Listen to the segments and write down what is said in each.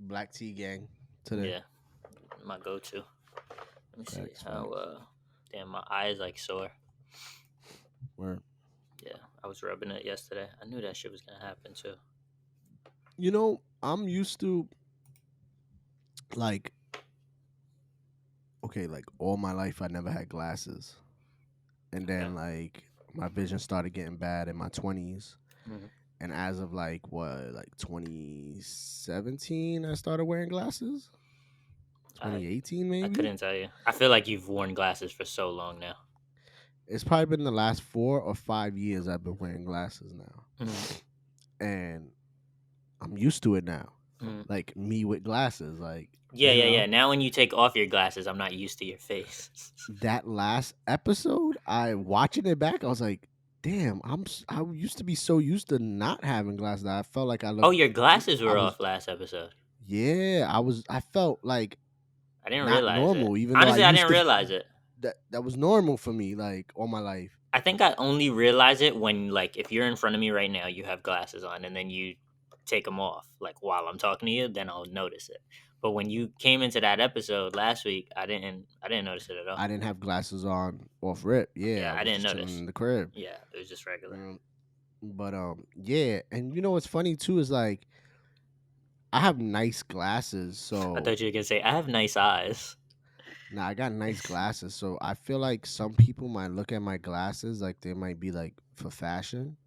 Black tea gang today. Yeah, my go-to. Let me see Facts, how. facts. Damn, my eyes like sore. Word. Yeah, I was rubbing it yesterday. I knew that shit was gonna happen too. You know, I'm used to like okay, like all my life I never had glasses. And Okay. then like my vision started getting bad in my 20s. Mhm. And as of like 2017 I started wearing glasses. I 2018 I maybe. couldn't tell you. I feel like you've worn glasses for so long now. It's probably been the last 4 or 5 years I've been wearing glasses now. Mhm. And I'm used to it now. Mhm. Like me with glasses, like Yeah. Now when you take off your glasses, I'm not used to your face. that last episode, I watching it back, I was like, "Damn, I used to be so used to not having glasses that I felt like I Oh, looked. your glasses I were was off last episode. yeah, I felt like I didn't not realize it. normal, even though I Honestly, I used didn't to. realize it. That was normal for me, like all my life. I think I only realize it when, like, if you're in front of me right now, you have glasses on, and then you take them off, like, while I'm talking to you, then I'll notice it. But when you came into that episode last week, I didn't notice it at all. I didn't have glasses on off rip. Yeah, Yeah, I I was didn't just chilling notice. in the crib. Yeah, it was just regular. But yeah, and you know what's funny too is like I have nice glasses, I so thought you were gonna say I have nice eyes. nah, I got nice glasses, so I feel like some people might look at my glasses like they might be like for fashion.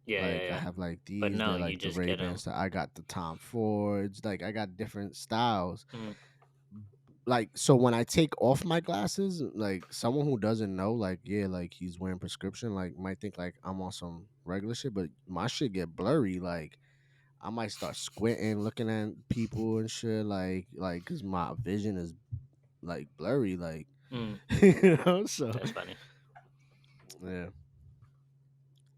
Like I Yeah. have like But these, no, they're you like the just get them. Ray-Bans. I got the Tom Fords, like I got different styles. Mm. Like so when I take off my glasses, like someone who doesn't know, like yeah, like he's wearing prescription, like might think like I'm on some regular shit, but my shit get blurry. Like I might start squinting, looking at people and shit, like cause my vision is like blurry, like Mm. you know. So That's funny. yeah.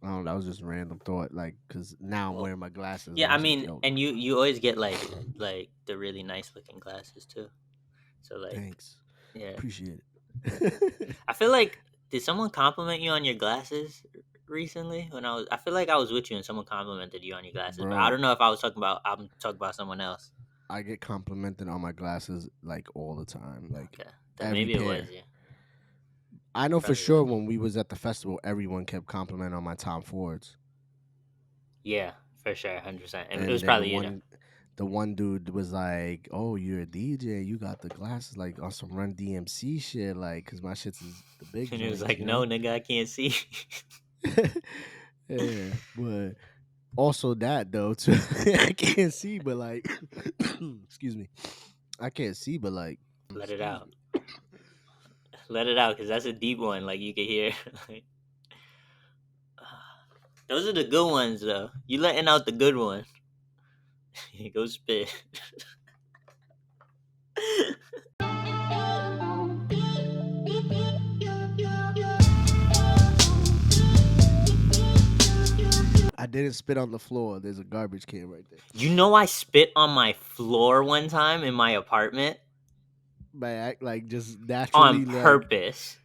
That was just a random thought, like, cause now I'm Well, wearing my glasses, and yeah, I I was like, mean, "Yo, and you always get like the really nice looking glasses too. So like, thanks, yeah, appreciate it." I feel like, did someone compliment you on your glasses recently? I feel like I was with you and someone complimented you on your glasses, but I Bro, don't know if I'm talking about someone else. I get complimented on my glasses like all the time, like Okay, then every maybe it was pair. you. I know for Probably sure was. when we was at the festival, everyone kept complimenting on my Tom Fords, Yeah, for sure, 100%. It and was then probably you. the one dude was like, "Oh, you're a DJ, you got the glasses like on some Run DMC shit, like, cause my shit's is the big And it was joints, like, you no, know." nigga, I can't see. Yeah, but also that though too, I can't see, but like, excuse me, I can't see, but like, Let it excuse out. me. Let it out, because that's a deep one. Like, you can hear. Like, those are the good ones, though. You letting out the good one. Go spit. I didn't spit on the floor. There's a garbage can right there. You know, I spit on my floor one time in my apartment But act like just on naturally, like, purpose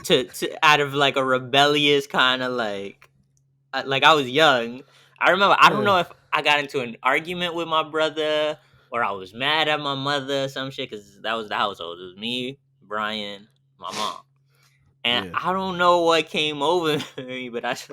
to out of like a rebellious kind of like I was young. I remember, I don't yeah. know if I got into an argument with my brother or I was mad at my mother or some shit, because that was the household. It was me, Brian, my mom. And Yeah. I don't know what came over me, but I just,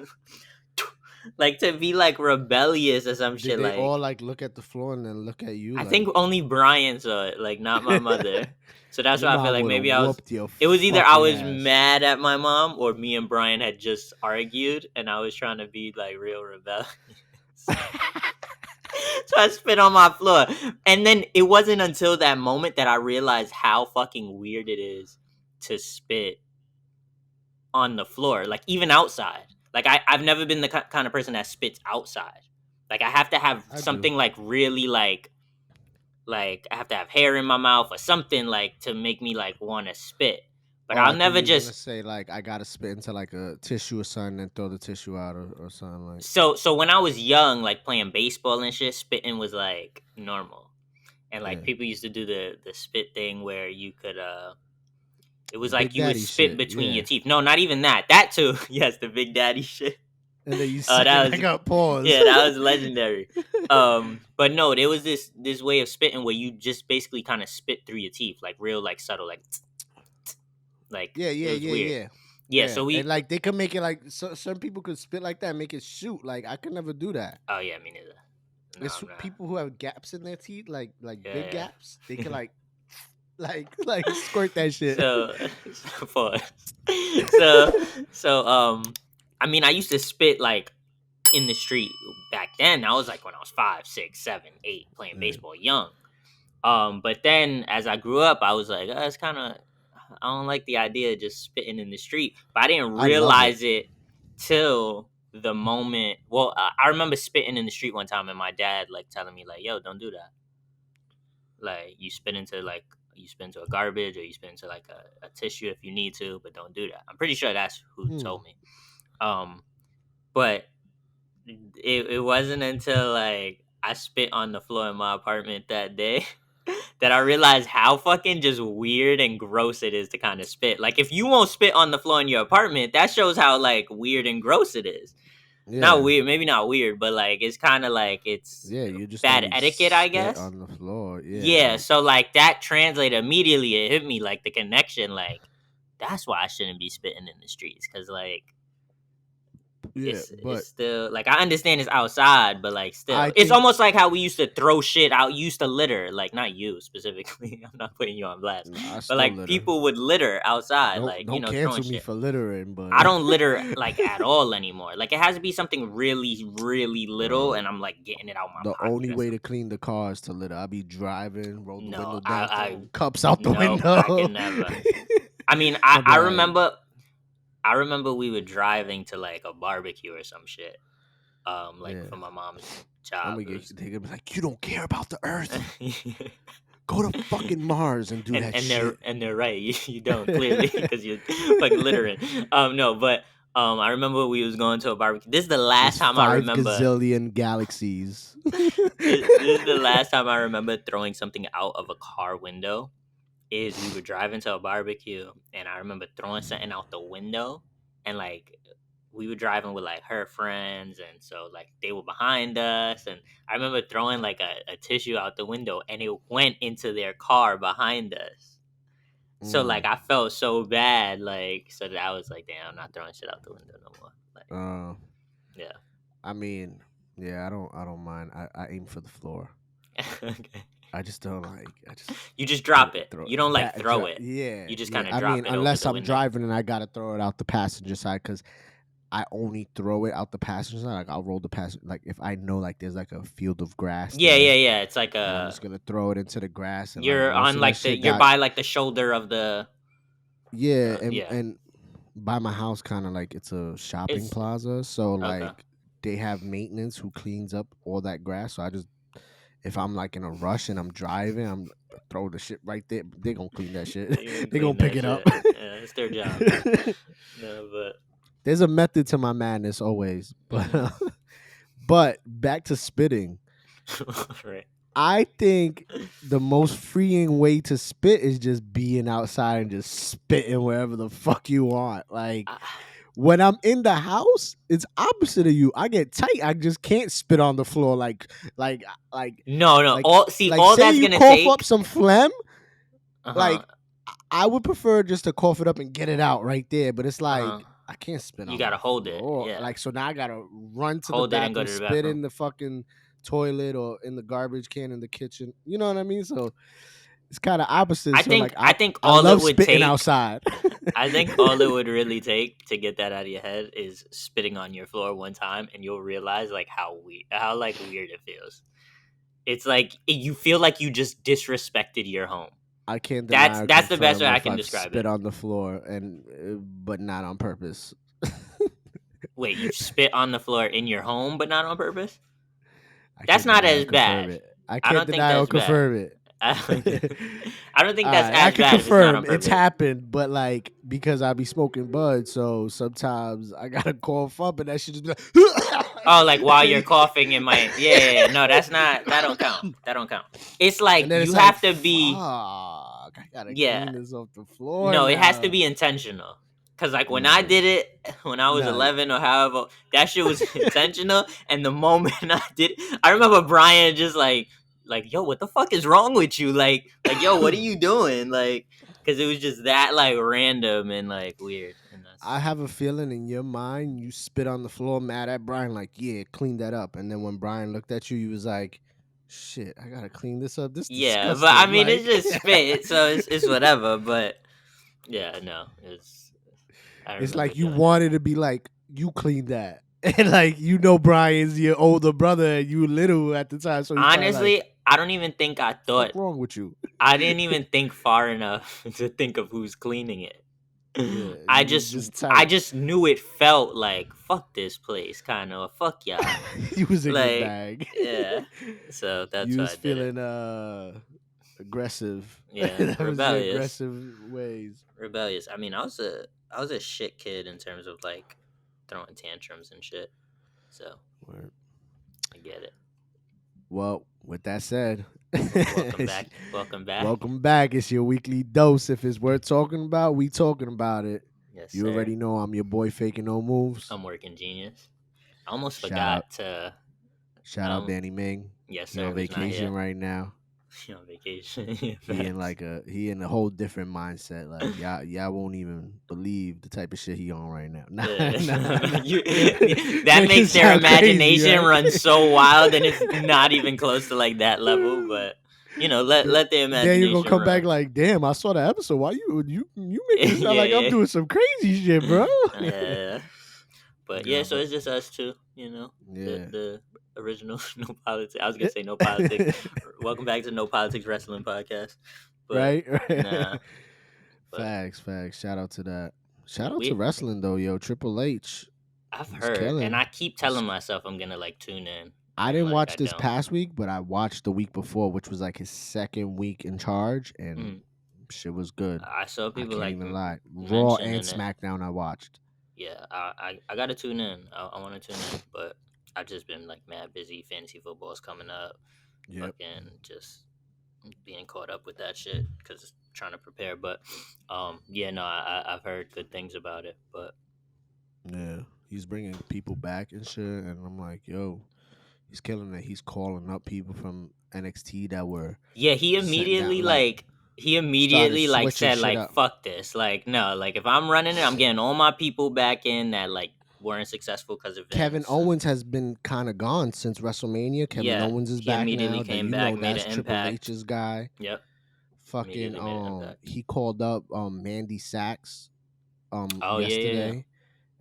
like, to be like rebellious or some Did shit. they all Like, like look at the floor and then look at you I think like? only Brian saw it, like, not my mother. So that's Your why I feel mom like would have maybe whooped your it was either I fucking was ass. mad at my mom or me and Brian had just argued and I was trying to be like real rebellious. So I spit on my floor. And then it wasn't until that moment that I realized how fucking weird it is to spit on the floor, like even outside. Like I've never been the kind of person that spits outside. Like I have to have I do. something like really like I have to have hair in my mouth or something like to make me like want to spit. But Oh, I'll I thought never you was gonna just say like I gotta spit into like a tissue or something and throw the tissue out or something like. so when I was young, like playing baseball and shit, spitting was like normal. And like Yeah. people used to do the spit thing where you could it was like Big you would Daddy spit shit. between your Yeah. teeth. No, not even that. That too. Yes, the big daddy shit. And then you suck that it was back up. Pause. yeah, that was legendary. But no, there was this way of spitting where you just basically kind of spit through your teeth, like real, like subtle, like Yeah, it yeah, was yeah, weird. yeah. Yeah, Yeah, so and we. like they could make it like certain people could spit like that, and make it shoot. Like I could never do that. Oh yeah, me neither. No, It's I'm not. people who have gaps in their teeth, like big Yeah, gaps. They yeah. can like squirt that shit. So, pause. so, I mean, I used to spit like in the street back then. I was like when I was 5, 6, 7, 8, playing Yeah. baseball young. But then as I grew up, I was like, it's kind of, I don't like the idea of just spitting in the street. But I didn't I love it. realize it till the moment. Well, I remember spitting in the street one time, and my dad like telling me like, "Yo, don't do that. Like, you spit into a garbage, or you spit into like a tissue if you need to, but don't do that." I'm pretty sure that's who Hmm. told me. Um, but it wasn't until like I spit on the floor in my apartment that day that I realized how fucking just weird and gross it is to kind of spit. Like if you won't spit on the floor in your apartment, that shows how like weird and gross it is. Not Yeah, weird, maybe not weird, but like it's kind of like it's yeah. You just bad don't etiquette, I spit guess. on the floor. Yeah, Yeah, like so like that translated immediately. It hit me like the connection. Like that's why I shouldn't be spitting in the streets, because like yeah. it's But still like I understand it's outside, but like I still, it's think almost like how we used to throw shit out. You used to litter, like not you specifically. I'm not putting you on blast, I but still like litter. people would litter outside, like Don't throwing cancel me shit. for littering, I but don't litter like at all anymore. Like it has to be something really, really little, bro, and I'm like getting it out my the pocket only or way something. to clean the car is to litter. I be driving, roll the No, window down, I throw cups out the nope, I window. can never. I mean, I'll be I like, remember we were driving to like a barbecue or some shit. Like yeah. for my mom's I'm job. gonna It get was they gonna be like, you don't care about the earth. Go to fucking Mars and do that shit. and they're right. You don't clearly because you're fucking littering. No, but I remember we was going to a barbecue. This is the last There's time I 5 remember. gazillion galaxies. This is the last time I remember throwing something out of a car window. Is we were driving to a barbecue, and I remember throwing something out the window, and like we were driving with like her friends, and so like they were behind us, and I remember throwing like a tissue out the window, and it went into their car behind us. So like Mm. I felt so bad, like so that I was like, damn, I'm not throwing shit out the window no more. Like, Uh, yeah. I mean, yeah, I don't mind. I aim for the floor. Okay. I just don't like. I just You just drop it. throw You don't like that. throw it. Yeah, You just yeah. kind of I drop mean, it over unless the I'm window. driving and I gotta throw it out the passenger side, because I only throw it out the passenger side. Like I'll roll the passenger. Like if I know like there's like a field of grass Yeah, there, yeah, yeah. It's like and I'm a just gonna throw it into the grass, and like you're most on of that like the shit you're got by like the shoulder of the yeah, yeah. and by my house, kind of like it's a shopping It's plaza, so okay. like they have maintenance who cleans up all that grass. So I just if I'm like in a rush and I'm driving, I'm throw the shit right there. They gonna clean that shit. You can They gonna clean pick that it up. shit. Yeah, it's their job. No, but There's a method to my madness always, but mhm. but back to spitting. Right. I think the most freeing way to spit is just being outside and just spitting wherever the fuck you want. Like Ah, when I'm in the house, it's opposite of you. I get tight. I just can't spit on the floor. Like, like, no, no. like, All see, like. all Say that's you gonna cough up take. some phlegm. Uh-huh. Like, I would prefer just to cough it up and get it out right there. But it's Uh-huh. like I can't spit You on the gotta hold it. floor. Yeah. Like, so now I gotta run to the Hold it and go bathroom, to the spit bathroom. in the fucking toilet or in the garbage can in the kitchen. You know what I mean? So it's kind of opposite. So like, I think I all it love would spitting take outside. I think all it would really take to get that out of your head is spitting on your floor one time, and you'll realize like how like weird it feels. It's like you feel like you just disrespected your home. I can't deny or That's the best way confirm I if can I've describe spit it. on the floor and but not on purpose. Wait, you spit on the floor in your home, but not on purpose? I That's can't not deny or as confirm bad. it. I I can't don't think deny or that's bad. confirm it. I don't think, I don't think that's I as can bad if it's not on confirm it's purpose. happened, but like because I be smoking bud, so sometimes I gotta cough up and that should just be Oh, like while you're like, coughing, it might. Yeah, yeah, yeah. No, that's not. That don't count. That don't count. It's like and then you it's like have to fuck, be. I gotta Yeah. clean this off the floor No, it has to now. be intentional. Cause like when I Nah, did it when I was nah. 11 or however, that shit was intentional. And the moment I did, I remember Brian just like yo, what the fuck is wrong with you? Like yo, what are you doing? Like, cause it was just that like random and like weird. And I that's have a feeling in your mind you spit on the floor mad at Brian, like, yeah, clean that up. And then when Brian looked at you, you was like, shit, I gotta clean this up. This yeah, but I disgusting. mean it's Like just spit, so it's whatever. But yeah, no, it's I it's remember like you doing that. wanted to be like, you clean that. And like you know Brian's your older brother and you little at the time, so he's probably like, Honestly, I don't even think I thought. fuck wrong with you? I didn't even think far enough to think of who's cleaning it. Yeah, I you was just just I tight. just knew it felt like fuck this place kind of fuck y'all. You was in your Like bag. yeah. So that's You why was I did it. feeling aggressive. Yeah, That was your rebellious. aggressive ways. Rebellious. I mean, I was a shit kid in terms of like throwing tantrums and shit. So, Word. I get it. Well, with that said, Welcome back. Welcome back. welcome back. It's your weekly dose. If it's worth talking about, we talking about it. Yes, You sir. already know I'm your boy faking no moves. I'm working genius. I almost Shout out, forgot to shout out um Danny Ming. yes, He sir, on who's not vacation here. right now. He on vacation. He in Facts. like he in a whole different mindset. Like y'all won't even believe the type of shit he on right now. Nah, Yeah. nah, nah. That Make it makes their sound crazy, imagination right? run so wild and it's not even close to like that level, but Da- let the Then you gonna imagination come back run. like, damn, I saw the episode. Why you making it sound Yeah, like I'm yeah. doing some crazy shit, bro? Yeah. But yeah, Nah, so but it's just us two. The yeah. the original no politics. I was gonna say no politics. Welcome back to No Politics Wrestling Podcast. But Right? nah, but Facts. Shout out to that. Shout no, out to we wrestling though, yo. Triple H, I've he's heard and killing. I keep He's, telling myself I'm gonna like tune in I and didn't like watch I this don't. past week, but I watched the week before, which was like his second week in charge, and Mm. shit was good. I saw I people can't like even lie. Raw and mentioning it. SmackDown I watched. Yeah, I gotta tune in. I want to tune in, but I've just been like mad busy. Fantasy football's coming up. Yep. Fucking just being caught up with that shit because trying to prepare. But yeah, no, I've heard good things about it. But Yeah. He's bringing people back and shit, and I'm like, yo, he's killing it. He's calling up people from NXT that were yeah, sent down, like he started immediately like switching said shit like up. fuck this. Like no, like if I'm running it, I'm getting all my people back in that like weren't successful because of Kevin Vince. Owens has been kind of gone since WrestleMania. Kevin Yeah, Owens is he back immediately now. That came you back, know made that's an Triple impact. H's guy. Yep, Fucking immediately made an impact. he called up Mandy Sachs Oh yeah. yesterday,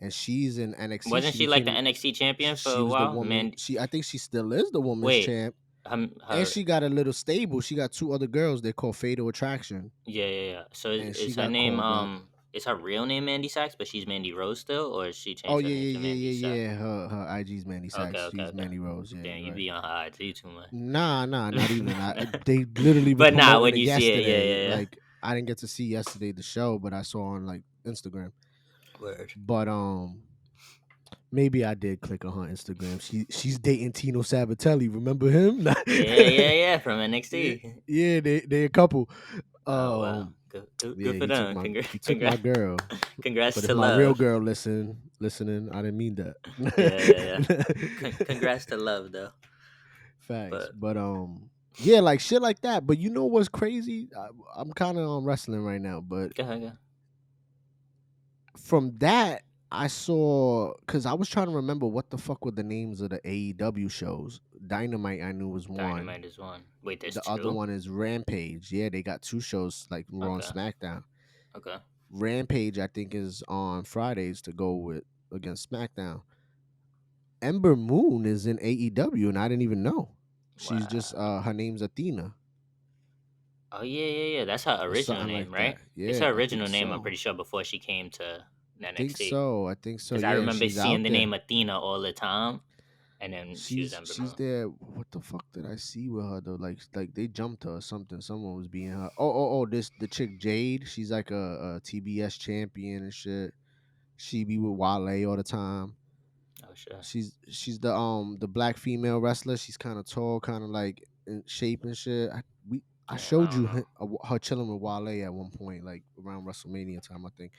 and she's in NXT. Wasn't She she like the became NXT champion for she a was the while? woman. Man, She I think she still is the woman's wait, champ, and her she got a little stable. She got two other girls. They call Fatal Attraction, yeah. So and she is her got name called up. is her real name Mandy Sachs, but she's Mandy Rose still, or is she Oh changed her yeah, name yeah, to yeah, Mandy yeah, Sachs? yeah. Her IG's Mandy Okay, Sachs. She's okay. Mandy Rose. Yeah, Damn, you're you right. be on her IG too much. Nah, not even. They literally were But nah, promoting when it you see it, yesterday. yeah. Like I didn't get to see yesterday the show, but I saw on like Instagram. Word. But maybe I did click on her Instagram. She's dating Tino Sabatelli. Remember him? Yeah. From yeah, NXT. yeah, they a couple. Oh wow, Um, good yeah, for them. he took my Congrats, girl. congrats But if to my real Love. girl listening, I didn't mean Yeah. that. Congrats to Love though. Facts. But But yeah, like shit like that. But you know what's crazy? I'm kind of on wrestling right now, but go ahead. from that I saw because I was trying to remember what the fuck were the names of the AEW shows. Dynamite I knew was one. Dynamite is one. Wait, there's The other two. one is Rampage. Yeah, they got two shows like Raw and Okay. SmackDown. Okay. Rampage I think is on Fridays to go with against SmackDown. Ember Moon is in AEW and I didn't even know. She's just Wow. her name's Athena Oh yeah. That's her or original something name, like right? that. It's Yeah, her I think original name. I'm so. pretty sure before she came to I think NXT, so. I think so. because I Yeah, remember she's seeing out the there. name Athena all the time, and then she was Ember She's Moon. there. What the fuck did I see with her though? Like they jumped her or something. Someone was being her. Oh. This the chick Jade. She's like a TBS champion and shit. She be with Wale all the time. Oh sure. She's the black female wrestler. She's kind of tall, kind of like in shape and shit. I Damn, I showed don't you know. her chilling with Wale at one point, like around WrestleMania time, I think.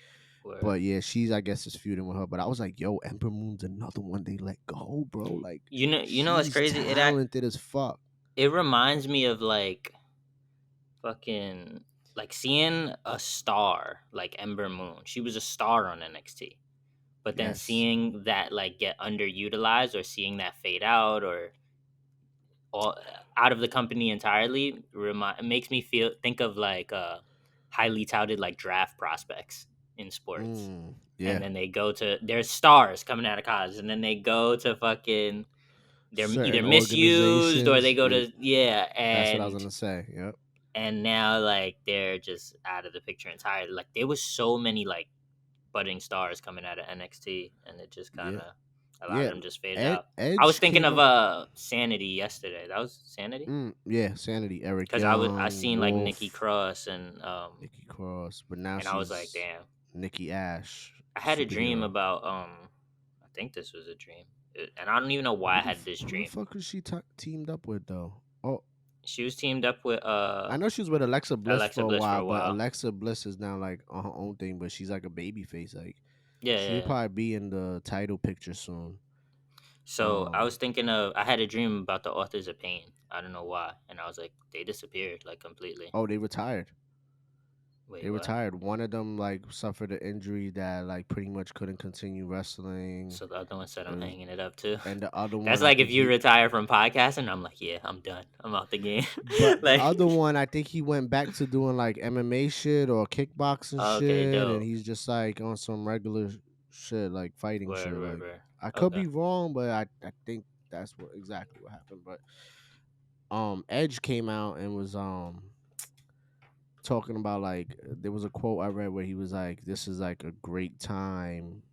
Word. But yeah, she's I guess is feuding with her. But I was like, yo, Ember Moon's another one they let go, bro. Like You know what's she's crazy? talented as fuck. It reminds me of like fucking like seeing a star like Ember Moon. She was a star on NXT. But then Yes. seeing that like get underutilized or seeing that fade out or all out of the company entirely makes me think of like highly touted like draft prospects in sports. And Yeah. then they go to there's stars coming out of college and then they go to fucking they're either Certain misused or they organizations. go to yeah That's what I was gonna say. Yep. and now like they're just out of the picture entirely. Like there was so many like budding stars coming out of NXT, and it just kind Yeah. of a lot of Yeah. them just faded out. I was Edge thinking came of up. Sanity yesterday. That was Sanity Yeah, Sanity, Eric because I Young, seen like Nikki Wolf, Cross Nikki Cross, but now and I was like, she's damn. Nikki Ash, I had a dream superhero. about I think this was a dream, and I don't even know why I had this Who the dream. fuck was she teamed up with though? Oh, She was teamed up with I know she was with Alexa Bliss for Alexa a Bliss for while, a but while. Alexa Bliss is now like on her own thing, but she's like a baby face. Like Yeah, yeah, she'll yeah. probably be in the title picture soon. So I was thinking I had a dream about the Authors of Pain. I don't know why, and I was like, they disappeared like completely. Oh, they retired. They Wait, what? retired. One of them like suffered an injury that like pretty much couldn't continue wrestling. So the other one said It I'm was, hanging it up too. and the other That's one, I like if think you he. retire from podcasting, I'm like, yeah, I'm done. I'm out the game. But the Like, other one, I think he went back to doing like MMA shit or kickboxing okay, shit, and dope. he's just like on some regular shit, like fighting Word, shit. word, Like word. I could Okay. be wrong, but I think that's what exactly what happened. But Edge came out and was talking about like there was a quote I read where he was like, "This is like a great time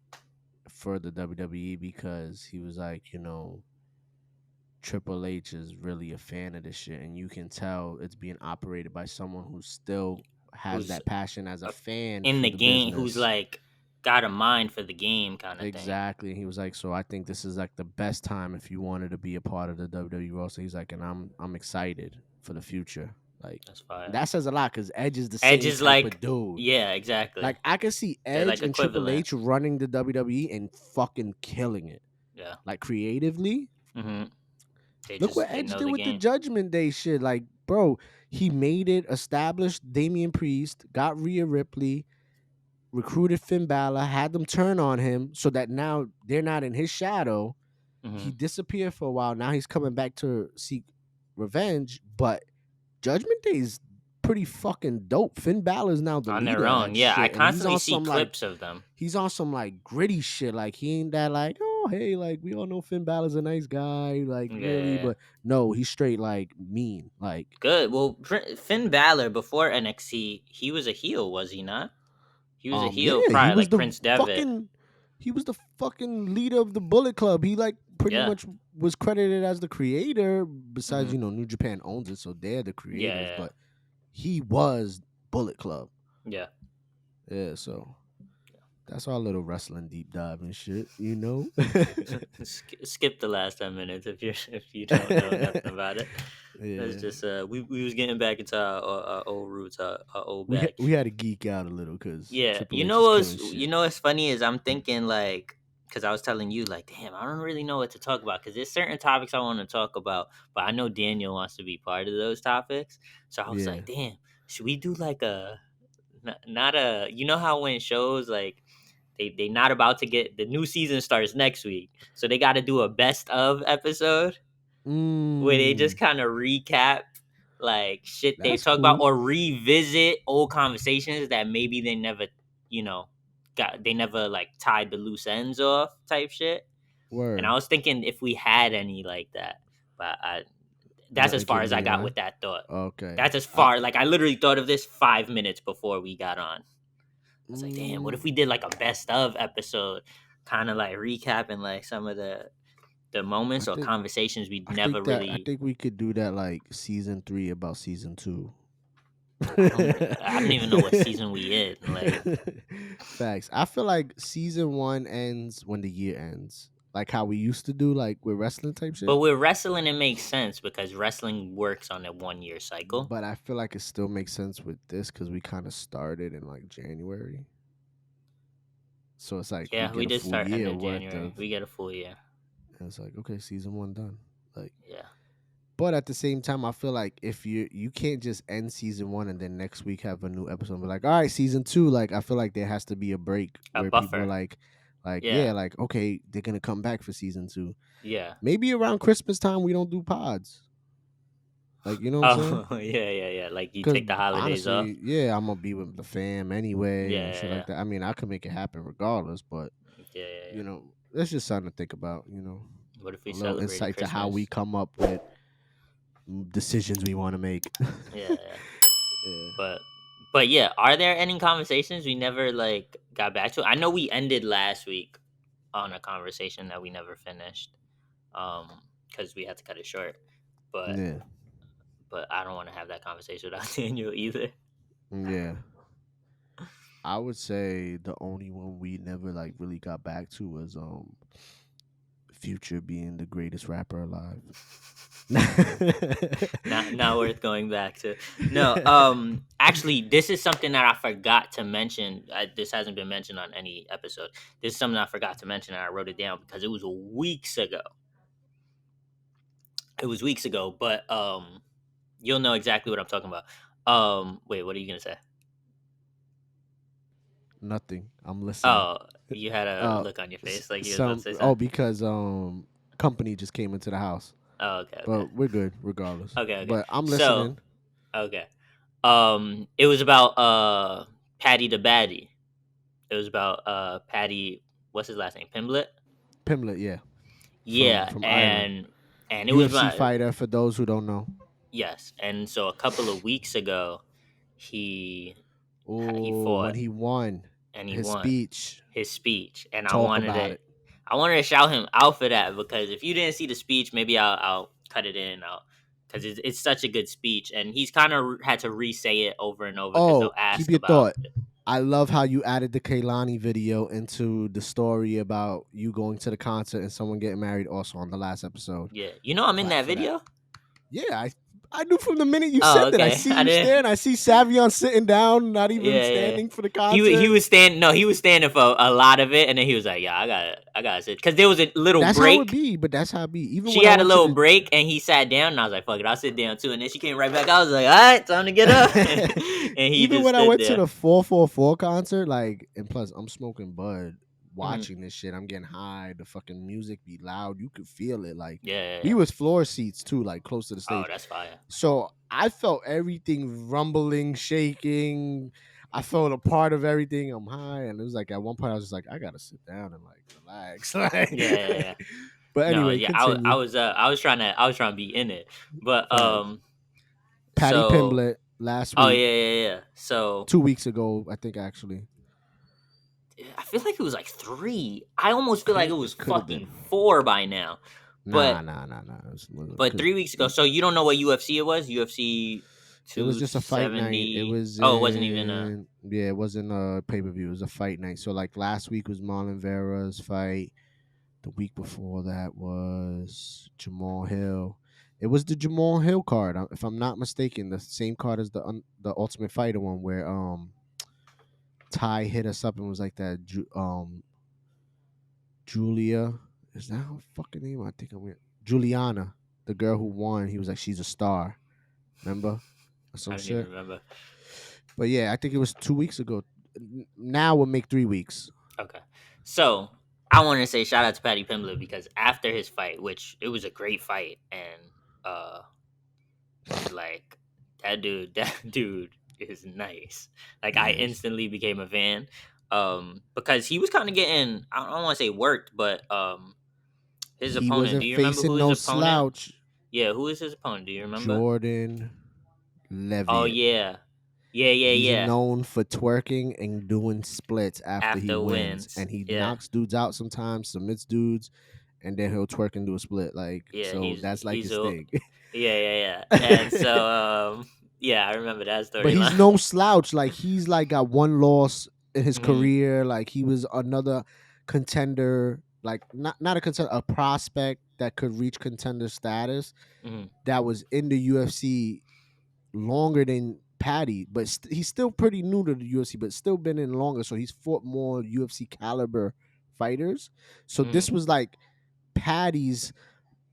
for the WWE because he was like, Triple H is really a fan of this shit, and you can tell it's being operated by someone who still has Who's that passion as a uh, fan in for the the game? Who's business." like got a mind for the game, kind of thing. Exactly. And he was like, so I think this is like the best time if you wanted to be a part of the WWE roster. He's like, and I'm excited for the future. Like That's fire. that says a lot because Edge is the Edge same is type of like, dude. yeah, exactly. Like I can see They're Edge like and Triple equivalent. H running the WWE and fucking killing it. Yeah. Like creatively. Mm-hmm. Look what They Edge know did the with the game. Judgment Day shit. Like, bro, he made it, established Damian Priest, got Rhea Ripley, recruited Finn Balor, had them turn on him so that now they're not in his shadow. Mm-hmm. He disappeared for a while. Now he's coming back to seek revenge. But Judgment Day is pretty fucking dope. Finn Balor is now the On their leader of own, that yeah. I shit, and constantly see clips of them. he's on some like gritty shit. Like he ain't that like, oh hey, like we all know Finn Balor's a nice guy, like Yeah, really, yeah, yeah. but no, he's straight like mean. Like Good. Well, Finn Balor before NXT, he was a heel, was he not? He was a heel yeah, he prior, was like the Prince Devitt. fucking he was the fucking leader of the Bullet Club. He like pretty Yeah. much was credited as the creator, besides, Hmm. New Japan owns it, so they're the Yeah, creators, yeah, but he was Bullet Club. yeah. Yeah, so that's our little wrestling deep dive and shit, you know? Skip the last 10 minutes if you don't know nothing about it. That's Yeah. just we was getting back into our old roots, our old We bag. we had to geek out a little because Yeah, Triple H is killing you shit. know what's funny is I'm thinking like because I was telling you like damn I don't really know what to talk about because there's certain topics I want to talk about but I know Daniel wants to be part of those topics so I was Yeah. like damn should we do like a not a you know how when shows like they not about to get the new season starts next week so they got to do a best of episode where they just Mm, kind of recap like shit they that's talk about cool. or revisit old conversations that maybe they never, you know, they never like tied the loose ends off type shit. And I Word. was thinking if we had any like that, but that's as Nothing far came as to I your got mind? with that thought. Okay. That's as far like I literally thought of this 5 minutes before we got on. I was like, damn, what Mm, if we did like a best of episode, kind of like recapping like some of the I moments or think conversations we I never think that I really think we could do that like season 3 about season 2. I don't even know what season we in. Like, Facts. I feel like season 1 ends when the year ends. Like how we used to do like with wrestling type but shit. with wrestling, it makes sense because wrestling works on a 1 year cycle. But I feel like it still makes sense with this because we kind of started in like January. So it's like we Yeah, we get a did full start end year of worth January. of. We get a full year. And it's like, okay, season 1 done. Like, Yeah. but at the same time, I feel like if you can't just end season 1 and then next week have a new episode and be like, all right, season 2. Like, I feel like there has to be a break A where people are buffer. like yeah, Yeah. like okay, they're gonna come back for season 2. Yeah. Maybe around Christmas time we don't do pods. Like, you know what I'm saying? Oh, yeah. Like you Because take the holidays off. honestly, yeah, I'm gonna be with the fam anyway Yeah, and shit yeah, like that. I mean, I could make it happen regardless, but yeah. you know, it's just something to think about. What if A we little celebrated insight to how we Christmas? come up with decisions we want to make. Yeah. Yeah. But but yeah, are there any conversations we never like got back to? I know we ended last week on a conversation that we never finished. Because we had to cut it short. But Yeah. I don't want to have that conversation without Daniel either. Yeah. I would say the only one we never like really got back to was Future being the greatest rapper alive. Not worth going back to. No, actually, this is something that I forgot to mention. This hasn't been mentioned on any episode. This is something I forgot to mention, and I wrote it down because it was weeks ago. It was weeks ago, but you'll know exactly what I'm talking about. Wait, what are you gonna say? Nothing. I'm listening. Oh, you had a look on your face like you was about to Some say something. because company just came into the house. Oh, okay. But we're good regardless. Okay. But I'm So, listening. okay. It was about Paddy the Baddy. It was about Paddy. What's his last name? Pimblett. Pimblett, yeah. From Yeah, Ireland. and it was UFC my fighter for those who don't know. yes, and so a couple of weeks ago, he he Oh, when fought he won and he his won speech, his speech, and talk about it. I wanted to shout him out for that because if you didn't see the speech, maybe I'll cut it in out because it's such a good speech, and he's kind of had to re-say it over and over because they'll Oh, keep ask your about thought. I love how you added the Kaylani video into the story about you going to the concert and someone getting married also on the last episode. yeah, I'm in Clap that for that. video. Yeah, I knew from the minute you Oh, said that. I okay. see I you didn't. staring. I see Savion sitting down, not even Yeah. standing for the He concert. was standing. No, he was standing for a lot of it, and then he was like, "Yeah, I gotta sit," because there was a little That's how it break. be, but that's how it be. Even She when I had a went to little the break, and he sat down, and I was like, "Fuck it, I'll sit down too." And then she came right back. I was like, "All right, time to get up," and he even just when I stood went to there. the 444 concert, like, and plus I'm smoking bud, Hmm. watching this shit. I'm getting high. The fucking music be loud. You could feel it. Like we Yeah. was floor seats too, like close to the Oh, stage. that's fire. So I felt everything rumbling, shaking. I felt a part of everything. I'm high, and it was like at one point I was just like, I gotta sit down and like relax. Yeah. But No, anyway, yeah, I continue. was I was trying to be in it, but Facts. Paddy so Pimblett last oh week, yeah. So 2 weeks ago, I think actually. I feel like it was like 3. I almost feel like it was It could have fucking been. 4 by now. Nah. But Because 3 weeks ago. So you don't know what UFC it was? UFC it was just a fight night. It 270. was Oh, it wasn't even a in yeah, it wasn't a pay per view. It was a fight night. So like last week was Marlon Vera's fight. The week before that was Jamal Hill. It was the Jamal Hill card, if I'm not mistaken. The same card as the Ultimate Fighter one, where Ty hit us up and was like that. Julia, is that her fucking name? I think I'm Juliana, the girl who won. He was like, she's a star. Remember? Or I some don't even shit. remember. But yeah, I think it was 2 weeks ago. Now we'll make 3 weeks. Okay. So I want to say shout out to Paddy Pimblett because after his fight, which it was a great fight, and uh like that dude is nice. Like I Yeah, instantly became a fan. Because he was kind of getting I don't want to say worked, but his he opponent. wasn't Do you remember who facing his no opponent? slouch. Yeah, who is his opponent? Do you remember? Jordan Oh Levitt. yeah, He's yeah. known for twerking and doing splits after he After wins, wins, and he yeah, knocks dudes out sometimes, submits dudes, and then he'll twerk and do a split. Like yeah. so, that's like He's his a thing. yeah. And so yeah, I remember that But he's storyline. no slouch. Like he's like got one loss in his Hmm. career. Like he was another contender. Like not a contender, a prospect that could reach contender status. Hmm. That was in the UFC longer than Paddy, but he's still pretty new to the UFC, but still been in longer. So he's fought more UFC caliber fighters. So this Mm, was like Paddy's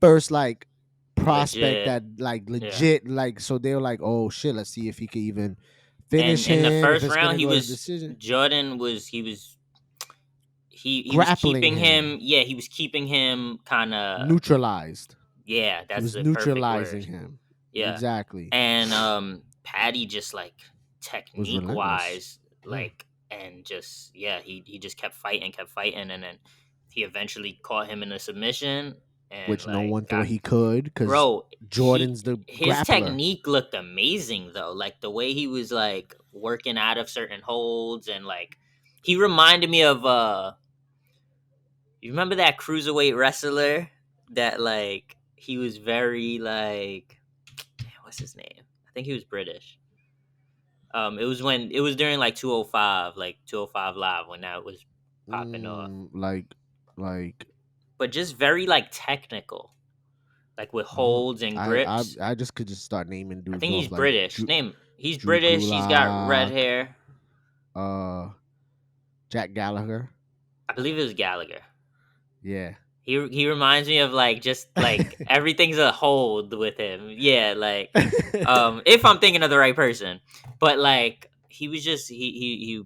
first like prospect legit. that like Yeah. legit like. So they were like, oh shit, let's see if he could even And finish in the him. If first it's round, gonna go to decision, Jordan was he was grappling keeping him, him. Yeah, he was keeping him kind of. neutralized. Yeah, He that's was the perfect neutralizing word. him. Yeah, Exactly. and Patty just like Was technique relentless. wise, Yeah. like, and just, yeah, he just kept fighting, and then he eventually caught him in a submission, and Which no like one thought got. he could, because Bro, Jordan's the his grappler. technique looked amazing though. Like the way he was like working out of certain holds, and like he reminded me of you remember that cruiserweight wrestler that like he was very like, what's his name? I think he was British. It was during like 205, like 205 live when that was popping off. Mm, like But just very like technical, like with I don't. holds and I grips. I just could just start naming I dudes think he's off like British. He's Drew British. He's got red Gulak, hair. uh, Jack Gallagher. I believe it was Gallagher. Yeah. He reminds me of like just like everything's a hold with him. Yeah, like if I'm thinking of the right person. But like he was just he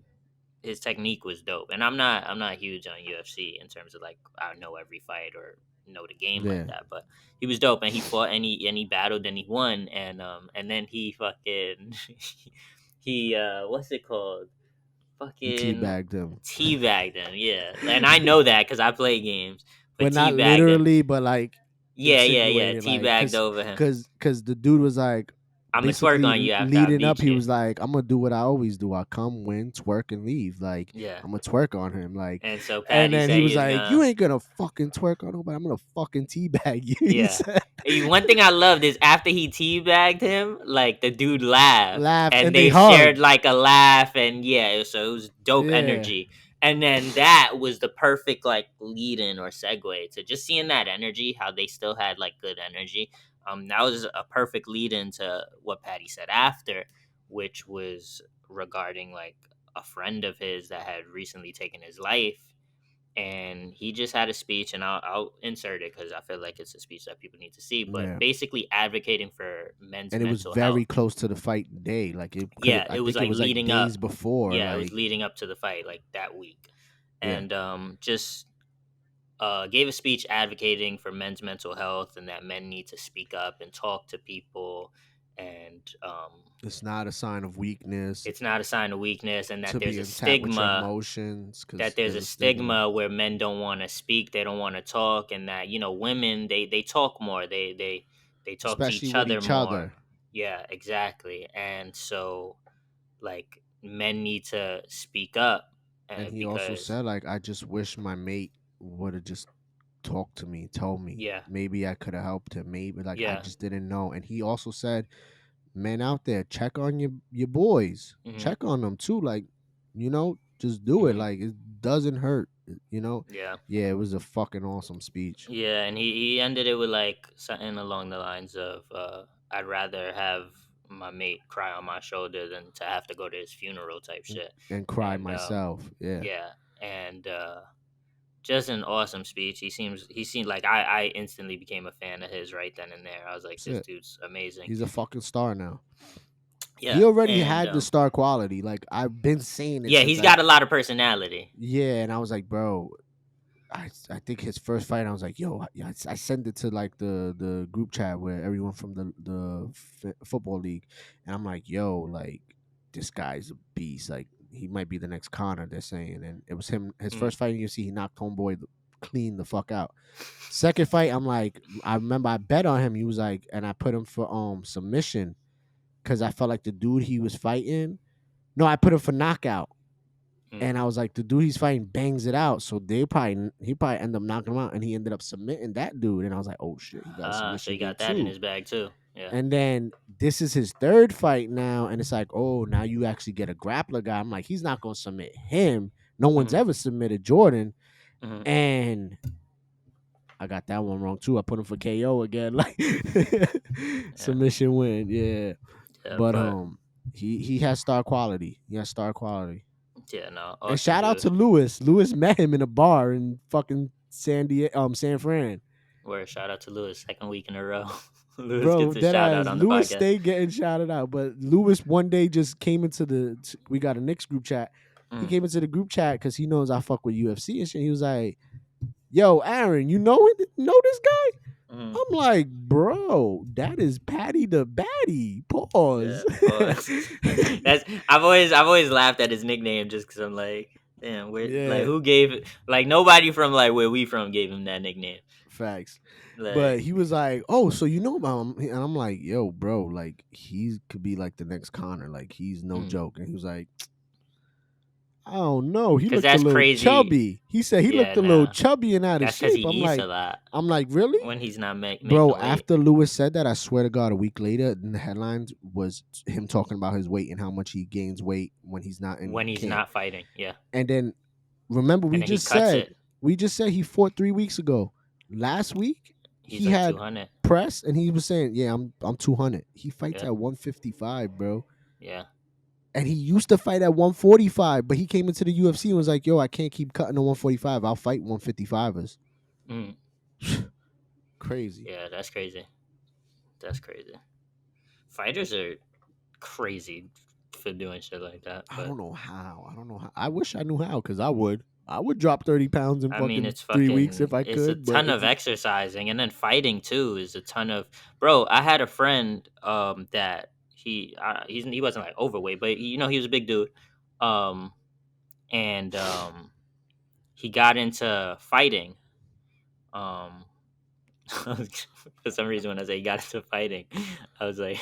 his technique was dope. And I'm not huge on UFC in terms of like I know every fight or know the game like Yeah. that, but he was dope, and he fought and he battled and he won, and then he fucking he what's it called? He Fucking teabagged him. teabagged him, yeah. And I know that because I play games, but But not teabagged him. literally, but like Yeah. insinuated, like, Teabagged over him. cause the dude was like, I'm gonna twerk basically on you after I leading up, beat he you. was like, I'm gonna do what I always do. I come, win, twerk, and leave. Like, Yeah. I'm gonna twerk on him. Like, And so and Patty then said he he was was like, you gonna. ain't gonna fucking twerk on nobody. I'm gonna fucking teabag you. He Yeah. said, One thing I loved is after he teabagged him, like the dude laughed laughed, and and they they shared hugged. like a laugh, and yeah, so it was dope Yeah. energy. And then that was the perfect like lead in or segue to just seeing that energy, how they still had like good energy. That was a perfect lead into what Patty said after, which was regarding like a friend of his that had recently taken his life, and he just had a speech, and I'll insert it because I feel like it's a speech that people need to see, but Yeah. basically advocating for men's And it was mental very health. close to the fight day. Like, it could have, Yeah, I it was think it like was like leading days up. before. Yeah, it was Like, leading up to the fight like that week. yeah. And just gave a speech advocating for men's mental health and that men need to speak up and talk to people, and It's not a sign of weakness it's not a sign of weakness, and to that be in tap with your emotions, because there's there's a a stigma, stigma where men don't want to speak, they don't want to talk, and that women they talk more, they talk to especially each with other each more. other. Yeah, exactly. And so like men need to speak up, And he also because said, like, I just wish my mate would have just talked to me, told me. yeah, Maybe I could have helped him. Maybe, like, I yeah, just didn't know. And he also said, men out there, check on your boys. hmm, Check on them too. Like, just do it. hmm, Like, it doesn't hurt. You know? yeah, Yeah, it was a fucking awesome speech. yeah. And he ended it with like something along the lines of I'd rather have my mate cry on my shoulder than to have to go to his funeral type shit. And cry And myself. Yeah. yeah, and just an awesome speech. He seemed like I instantly became a fan of his right then and there. I was like, That's this it. dude's amazing. He's a fucking star now. Yeah, He already and had the star quality. Like, I've been saying it yeah, since he's got a lot of personality. yeah, and I was like, bro, I think his first fight, I was like, yo, I sent it to like the group chat where everyone from the football league, and I'm like, yo, like, this guy's a beast. Like, he might be the next Connor. They're saying, and it was him. His Mm. first fight in UFC, he knocked homeboy clean the fuck out. Second fight, I'm like, I remember I bet on him. He was like, and I put him for submission because I felt like the dude he was fighting. No, I put him for knockout. Mm. And I was like, the dude he's fighting bangs it out, so he probably end up knocking him out, and he ended up submitting that dude. And I was like, oh shit, he got a So submission you game got that in too. his bag too. Yeah. And then this is his third fight now, and it's like, oh, now you actually get a grappler guy. I'm like, he's not gonna submit him. No one's Hmm. ever submitted Jordan, Hmm. and I got that one wrong too. I put him for KO again, like Yeah. submission win, yeah. Yeah. But But He has star quality. He has star quality. Yeah, no, And awesome shout out dude. to Lewis. Lewis met him in a bar in fucking San Fran. Where shout out to Lewis, second week in a row. Lewis Bro, gets a dead shout ass. out on the Lewis podcast. stayed getting shouted out, but Lewis one day just came into we got a Knicks group chat. He Mm, came into the group chat because he knows I fuck with UFC and shit. He was like, "Yo, Aaron, you know this guy?" mm, I'm like, "Bro, that is Paddy the Batty." yeah, Pause. pause. That's I've always laughed at his nickname just because I'm like, damn, where like Yeah, who gave it? Like nobody from like where we from gave him that nickname. facts. Like, But he was like, "Oh, so you know about him?" And I'm like, "Yo, bro, like he could be like the next Connor. Like he's no mm, joke." And he was like, "I don't know. He cause looked a that's little crazy. chubby." He said he Yeah, looked a little nah, chubby and out of that's because he shape. eats a lot I'm like, really, when he's not bro? making weight. After Lewis said that, I swear to God, a week later, in the headlines was him talking about his weight and how much he gains weight when he's not in When he's camp. not fighting, yeah, And then remember, and then he cuts it. we just said he fought 3 weeks ago. Last week He's he like had 200. press and he was saying, "Yeah, I'm 200." He fights Yeah, at 155, bro. yeah. And he used to fight at 145, but he came into the UFC and was like, "Yo, I can't keep cutting to 145. I'll fight 155ers." Mm, Crazy. yeah, that's crazy. That's crazy. Fighters are crazy for doing shit like that. I But don't know how. I don't know how. I wish I knew how because I would. I would drop 30 pounds in I mean, fucking 3 weeks if I it's a could, but ton of it's exercising, and then fighting too is a ton of. Bro, I had a friend that he wasn't like overweight, but he was a big dude, um, and he got into fighting, um. For some reason, when I say he got into fighting, I was like,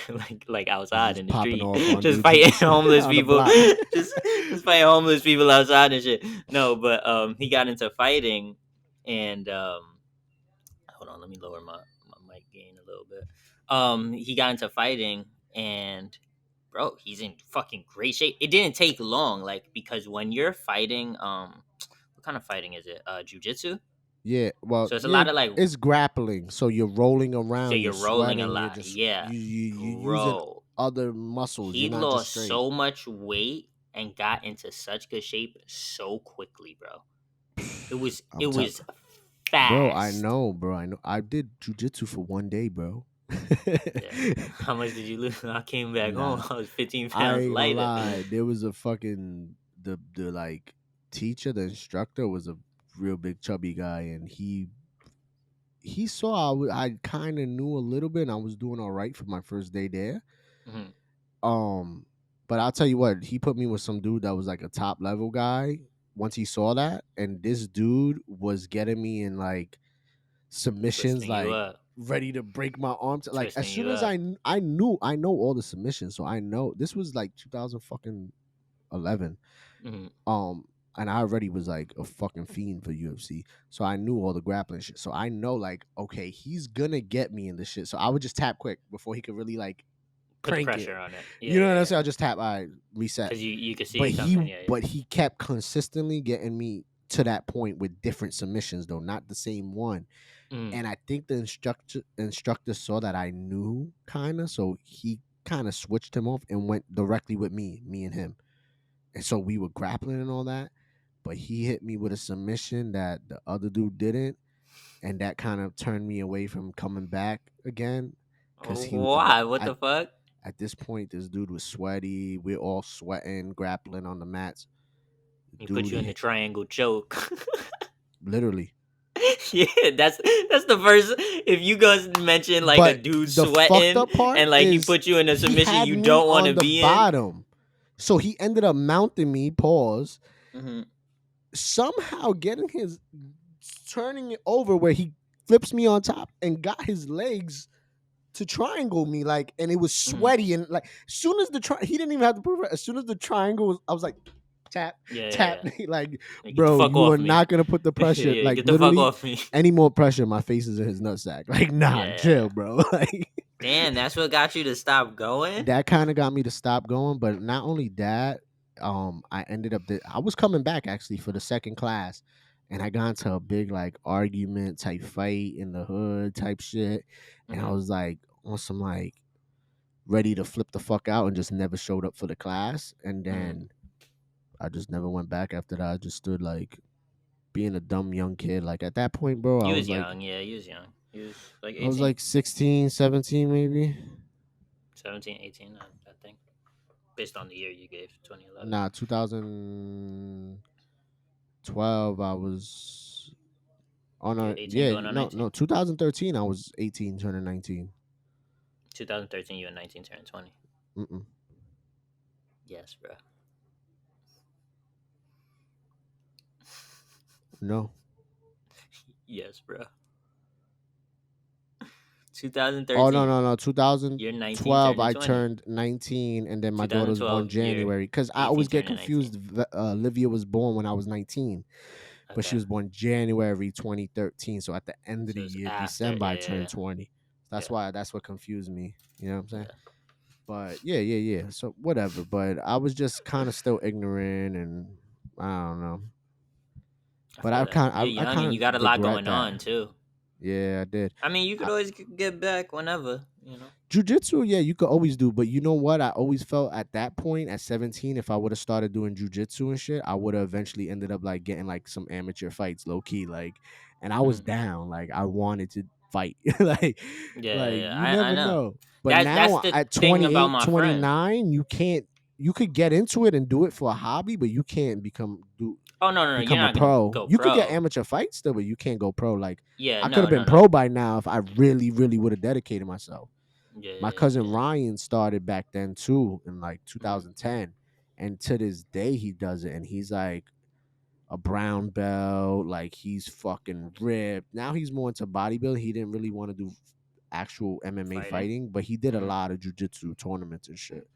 like he's outside in just the popping street, off on just dudes fighting homeless on the people, block. just just fighting homeless people outside and shit. No, but he got into fighting, and hold on, let me lower my mic gain a little bit. He got into fighting, and bro, he's in fucking great shape. It didn't take long, like because when you're fighting, what kind of fighting is it? Jiu-jitsu. Yeah, well, So it's a yeah, lot of like, it's grappling. So you're rolling so around, you're you're rolling a sweating, you're lot. just Yeah, you using bro. other muscles. He You're not just lost straight. so much weight and got into such good shape so quickly, bro. It was I'm it telling, was bro. I fast. know, bro. I know. I did jujitsu for 1 day, bro. Yeah. How much did you lose? I came back home. Nah, I was 15 I pounds ain't gonna lighter. lie. There was a fucking the like teacher, the instructor was a real big chubby guy, and he saw I kind of knew a little bit, and I was doing all right for my first day there. Mhm. Um, but I'll tell you what, he put me with some dude that was like a top level guy. Once he saw that, and this dude was getting me in like submissions, Twisting you like up. ready to break my arms. Like as Twisting soon you as up. I know all the submissions, so I know this was like 2000 fucking 11. Mhm. Um, and I already was like a fucking fiend for UFC, so I knew all the grappling shit. So I know like, okay, he's gonna get me in the shit. So I would just tap quick before he could really like Put the crank it. pressure on it. Yeah, You know yeah, what I'm yeah. saying? I just tap, I reset. Because you could see But it coming. Yeah, yeah. he kept consistently getting me to that point with different submissions though, not the same one. Mm. And I think the instructor saw that I knew kind of, so he kind of switched him off and went directly with me and him. And so we were grappling and all that, but he hit me with a submission that the other dude didn't, and that kind of turned me away from coming back again because Why? What the fuck? at this point this dude was sweaty. We're all sweating, grappling on the mats. He put Dude, you in the triangle choke. literally. Yeah, that's the first. If you guys mention like a But dude the fucked sweating up part and like he is put you in a he submission had you me don't want to on the be in. bottom. So he ended up mounting me, pause, Mhm. somehow getting his turning it over where he flips me on top and got his legs to triangle me, like, and it was Mhm. sweaty, and like as soon as he didn't even have to prove it. As soon as the triangle was, I was like, tap, Yeah, yeah, tap. yeah. Like, Like, get the bro, fuck you are off not me. gonna put the pressure, Yeah, like get the fuck literally off me. any more pressure, my face is in his nutsack. Like, nah, Yeah, yeah, chill, yeah. bro. Like Damn, that's what got you to stop going. that kind of got me to stop going. But not only that, I ended up I was coming back actually for the second class, and I got into a big like argument type fight in the hood type shit, and I Mhm. was like on some like ready to flip the fuck out and just never showed up for the class. And Mm. then I just never went back after that. I just stood like being a dumb young kid. Like at that point, bro, You was young, yeah. You was young. You was like I was 18, like 16, 17 maybe. 17, 18, I think, based on the year you gave, 2011. Nah, 2012 I was oh You were no, 18 yeah, going on no, 19. no, 2013 I was 18 turning 19. 2013, you were 19, turning 20. Mm-mm. Yes, bro. No. Yes, bro. Oh no, 2013, no, no. you're 19, 2012 turning I 20. turned 19 and then my daughter was born 2012, you're January cuz I 18, always get turning 19. confused. Livia was born when I was 19, but she Okay. was born January 2013. So at the end of So the it's year, after. December, I turned 20. Yeah. That's what confused me. You know what I'm saying? Yeah. But yeah. So whatever. But I was just kind of still ignorant, and I don't know. I But feel that. You're I young and you kind got a of lot regret going that. on, too. Yeah, I did. I mean, you could I, always get back whenever, you know? Jiu-jitsu, yeah, you could always do, but you know what? I always felt at that point at 17, if I would have started doing jiu-jitsu and shit, I would have eventually ended up like getting like some amateur fights, low key, like, and I was Mm. down, like I wanted to fight, like, Yeah. you I never know. know. But That's now the at thing about 28, my friend. 29, you can't. You could get into it and do it for a hobby, but you can't Oh, no. You're become a not going to pro. go You could get pro. amateur fights still, but you can't go pro. Like Yeah. I could have been No. pro by now if I really, really would have dedicated myself. My cousin Yeah. Ryan started back then too in like Mm. 2010, and to this day he does it, and he's like a brown belt, like he's fucking ripped. Now he's more into bodybuilding. He didn't really want to do actual MMA Fighting. fighting, but he did a Mm. lot of jujitsu tournaments and shit.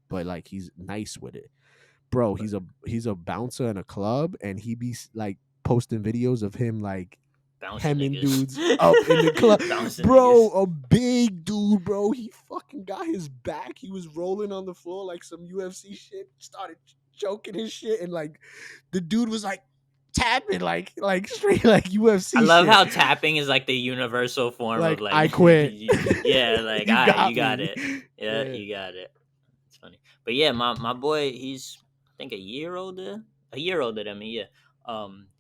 But like he's nice with it, bro. But He's a bouncer in a club, and he be like posting videos of him like bouncing hemming niggas. dudes up in the club. Bouncing Bro, niggas. a big dude, bro. He fucking got his back. He was rolling on the floor like some UFC shit. Started choking his shit, and like the dude was like tapping like straight like I UFC love shit. how tapping is like the universal form of Like like, I quit. yeah, like, You all right, got you got me. it. Yeah, Yeah. you got it. It's funny. But yeah, my boy, he's I think a year older than me. Yeah.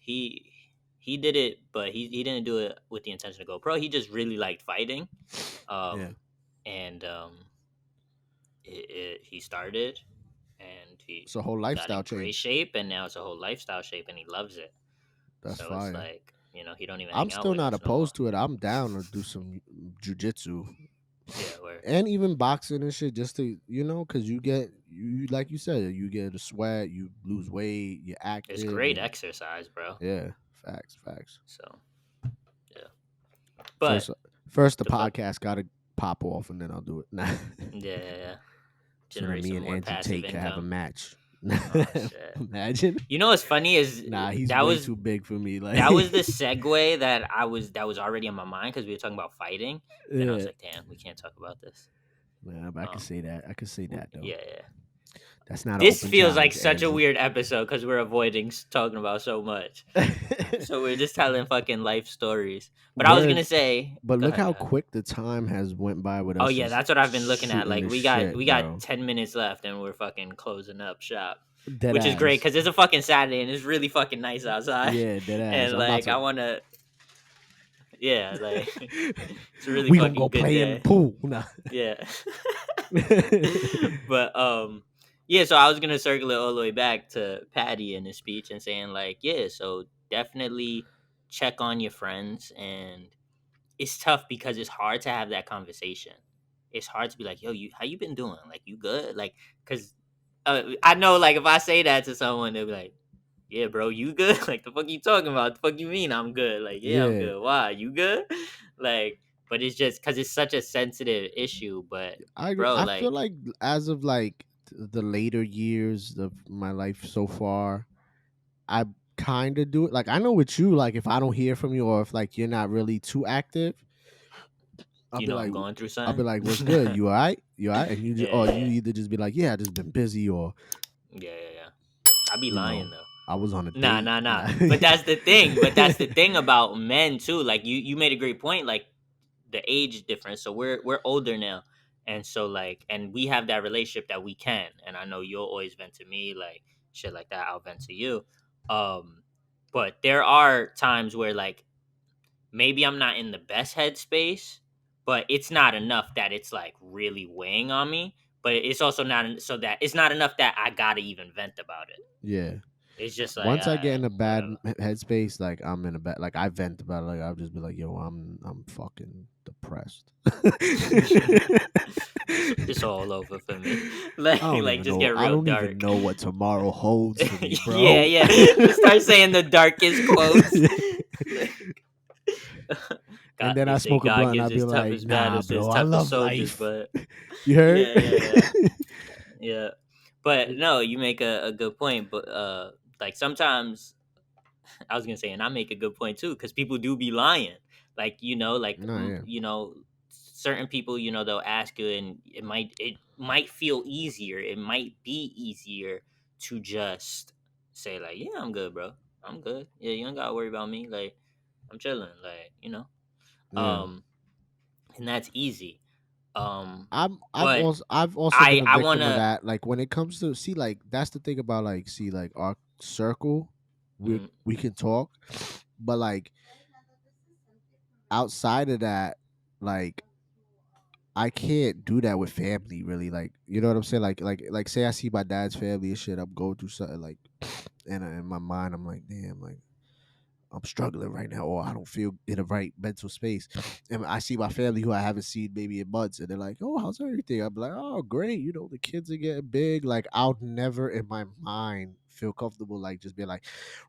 He did it, but he didn't do it with the intention to go pro. He just really liked fighting. Yeah. And he started, and It's a whole he got lifestyle in great change. shape, and now it's a whole lifestyle shape, and he loves it. That's So it's fire. like, he don't even I'm hang out still with not us no more. opposed to it. I'm down to do some jujitsu Yeah, where and even boxing and shit, just to because you like you said, you get a sweat, you lose weight, you're it's active, great and exercise, bro. yeah, facts. So yeah, First, but first the the fuck, podcast got to pop off, and then I'll do it. Nah. yeah, So then generate me some and more Andrew passive Tate can have a income. match. Oh shit! Imagine. You know what's funny is Nah, he's that way was too big for me. Like, that was the segue that was already in my mind because we were talking about fighting. Then I was yeah, like, damn, we can't talk about this. man, but I can Um, say that. I can say that though. yeah. That's not an This open feels like challenge, such a Andrew. weird episode because we're avoiding talking about so much. So we're just telling fucking life stories. But I was Word. gonna say, But go look ahead, how go ahead. quick the time has went by with Oh us yeah, just that's what I've been looking at. shooting Like the we got shit, we got bro. 10 minutes left, and we're fucking closing up shop, Dead which is great ass. because it's a fucking Saturday and it's really fucking nice outside, Yeah, dead ass. and I'm about like I to. wanna, yeah, like it's a really We gonna go fucking good play in the day. pool. Nah. Yeah. But yeah, so I was gonna circle it all the way back to Patty in his speech and saying like, yeah, so definitely check on your friends, and it's tough because it's hard to have that conversation. It's hard to be like, yo, you how you been doing? Like you good? Like, cause I know like if I say that to someone, they'll be like, yeah, bro, you good? Like the fuck you talking about? The fuck you mean I'm good? Like, yeah, I'm Yeah, good. Why? You good? Like, but it's just because it's such a sensitive issue. But I agree. bro, I feel like, like as of like the later years of my life so far, I kind of do it. Like I know with you, like if I don't hear from you or if like you're not really too active, I'll you be know, like, I'm going through I'll be something. like, what's good? You all right? You all right? And or you Yeah. either just be like, yeah, I just been busy, or Yeah. I be you lying know, though. I was on a Nah, date. nah, nah. Nah. But that's the thing. But that's the thing about men too. Like you made a great point. Like the age difference. So we're older now, And so like, and we have that relationship that we can, and I know you'll always vent to me, like shit like that, I'll vent to you. um but there are times where like maybe I'm not in the best headspace, but it's not enough that it's like really weighing on me. But it's also not so that it's not enough that I gotta even vent about it. Yeah. It's just like, Once I get alright, in a bad whatever. headspace, like I'm in a bad, like I vent about it, like I'll just be like, "Yo, I'm fucking depressed." It's all over for me. I don't Like even just know. get I real don't even dark. know what tomorrow holds for me, Yeah, bro. yeah. Just start saying the darkest quotes. Like, And God, then they I say smoke a God blunt and gives I'll be his like, toughest "Nah, battles to his bro, I toughest love soldiers, life." but You heard? yeah, yeah, yeah, yeah. But no, you make a good point. But like sometimes I was gonna say, and I make a good point too, because people do be lying. Like No, yeah, certain people, they'll ask you, and it might feel easier. It might be easier to just say like, yeah, I'm good, bro. I'm good. Yeah, you don't gotta worry about me. Like I'm chilling. yeah. Um, and that's easy. I've But also been I a I victim of wanna. that. Like when it comes to see, like that's the thing about like see, like our circle, Mm, we can talk, but like outside of that, like I can't do that with family. Really, like you know what I'm saying? Like say I see my dad's family and shit, I'm going through something like, and in my mind I'm like, damn, like I'm struggling right now, or I don't feel in the right mental space. And I see my family who I haven't seen maybe in months, and they're like, "Oh, how's everything?" I'm like, "Oh, great. You know, the kids are getting big." Like, I'll never in my mind feel comfortable, like, just be like,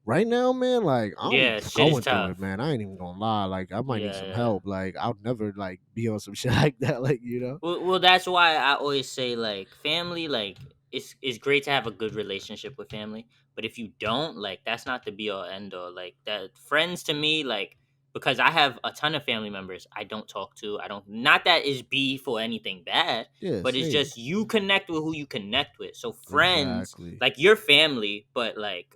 right now, man, like, I'm yeah, shit is going through it, tough. man. I ain't even gonna lie. Like, I might need Yeah, some yeah. help. Like, I'll never, like, be on some shit like that, like, you know? Well, that's why I always say like family, like it's great to have a good relationship with family, but if you don't, like that's not the be all end all. Like that friends to me, like because I have a ton of family members I don't talk to. I don't not that is beef or anything bad, Yeah, but it's same. just you connect with who you connect with. So friends, Exactly. like your family, but like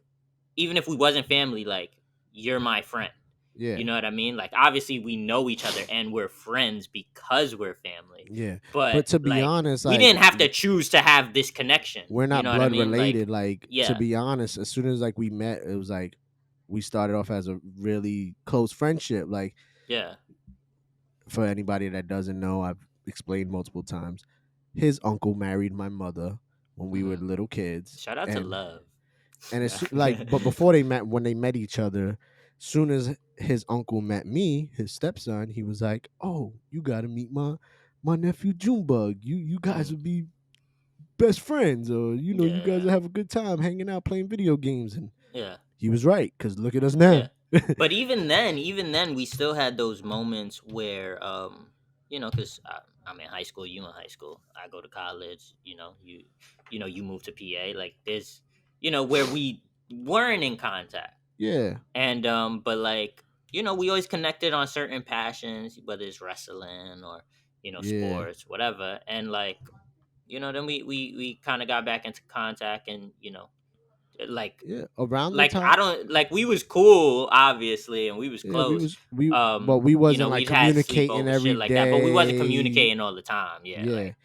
even if we wasn't family, like you're my friend. You Yeah. know what I mean? Like obviously we know each other and we're friends because we're family. Yeah. But But to be like honest, we like, didn't have to choose to have this connection. we're You not know what I blood mean? Like related. Like, to yeah. be honest, as soon as like we met, it was like we started off as a really close friendship. Like, Yeah. for anybody that doesn't know, I've explained multiple times. His uncle married my mother when we were Hmm. little kids, Shout out to and Love. it's like, but before they met, when they met each other, soon as his uncle met me, his stepson, he was like, "Oh, you got to meet my nephew Junebug. You guys Mm. would be best friends, or you guys Yeah. will have a good time hanging out playing video games." And Yeah. he was right, because look at us now. Yeah. But even then, we still had those moments where, because I'm in high school, you in high school, I go to college, you move to PA, like this, where we weren't in contact, Yeah, and but like, we always connected on certain passions, whether it's wrestling or yeah, sports, whatever, and like, then we kind of got back into contact, and like yeah. Around the like I time, don't like we was cool obviously and we was yeah, close. but we wasn't like We'd had communicating sleepover shit every like that, but we wasn't day. communicating all the time. Yeah, Yeah, like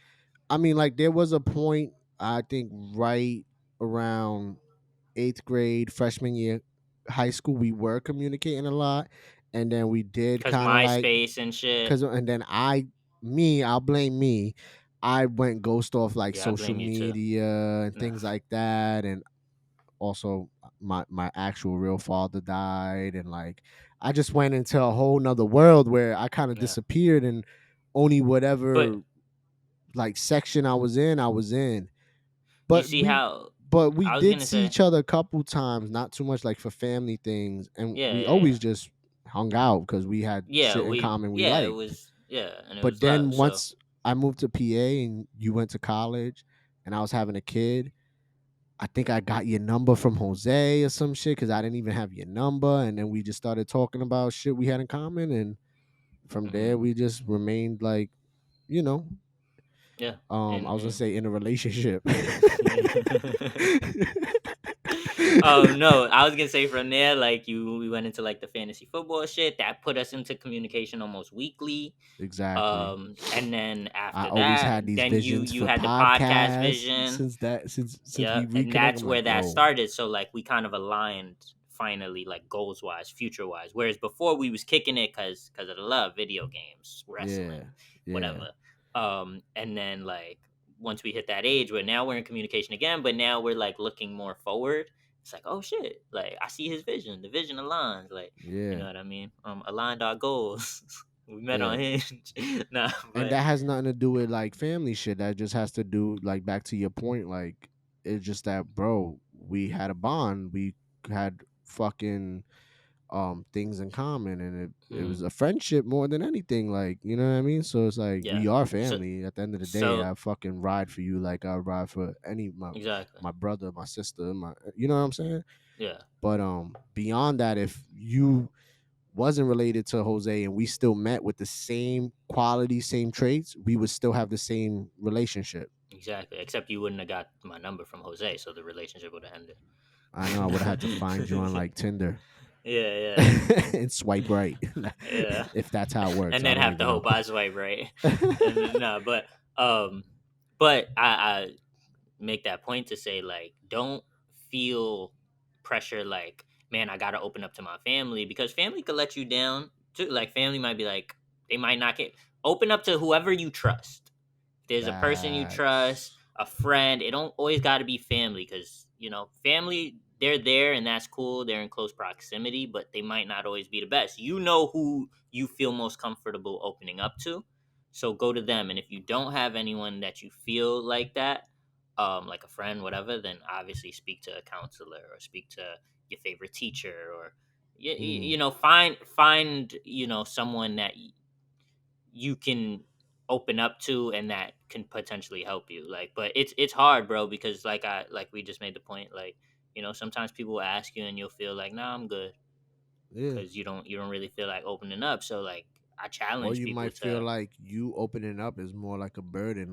I mean, like there was a point, I think, right around eighth grade, freshman year, high school, we were communicating a lot, and then we did cuz kind of like, MySpace and shit. cause, and then I'll blame me. I went ghost off like Yeah, I social blame you too. media and Nah. things like that, and also my actual real father died, and like I just went into a whole nother world where I kind of Yeah. disappeared, and only whatever But like section I was in. you But see how we I was did going to see say, each other a couple times, not too much like for family things, and yeah, we yeah, yeah. always just hung out because we had Yeah, shit in common we it liked. was and it But was then love. So, once I moved to PA and you went to college and I was having a kid, I think I got your number from Jose or some shit because I didn't even have your number. And then we just started talking about shit we had in common. And from mhm. there, we just remained like, you know, Yeah. I was gonna And say in a relationship. No, I was gonna say from there, like we went into like the fantasy football shit that put us into communication almost weekly. Exactly. And then I after always that, had these then you visions you for had the podcast podcasts vision. since Yeah, we and reconnect. that's I'm where like, that yo, started. So like we kind of aligned finally, like goals wise, future wise. Whereas before we was kicking it because of the love, video games, wrestling, yeah, yeah, whatever. And then like once we hit that age where now we're in communication again, but now we're like looking more forward. It's like, oh shit, like I see his vision. The vision aligns. Like, you know yeah, what I mean? Aligned our goals. We met yeah. on Hinge. Nah, And but that has nothing to do with like family shit. That just has to do like back to your point. Like it's just that, bro, we had a bond. We had fucking things in common, and it mm, was a friendship more than anything. Like, you know what I mean? So it's like yeah. we are So family. At the end of the day, so I fucking ride for you like I ride for any exactly. my brother, my sister, my, you know what I'm saying? Yeah. But beyond that, if you wasn't related to Jose and we still met with the same quality, same traits, we would still have the same relationship. Exactly. Except you wouldn't have got my number from Jose, so the relationship would have ended. I know I would have had to find you on like Tinder Yeah, and swipe right yeah. if that's how it works. And I then don't have to even know. hope I swipe right. And then, no, um, but I make that point to say like don't feel pressure like man I gotta open up to my family because family could let you down too. Like family might be like they might not get open up to whoever you trust. There's a person you trust, Facts. a friend. It don't always got to be family because family they're there and that's cool. They're in close proximity, but they might not always be the best. You know who you feel most comfortable opening up to, so go to them. And if you don't have anyone that you feel like that, like a friend, whatever, then obviously speak to a counselor or speak to your favorite teacher or Mm, find someone that you can open up to and that can potentially help you but it's hard bro because like we just made the point like sometimes people will ask you and you'll feel like nah I'm good yeah. because you don't really feel like opening up so like I Or challenge you people might feel to like you opening up is more like a burden,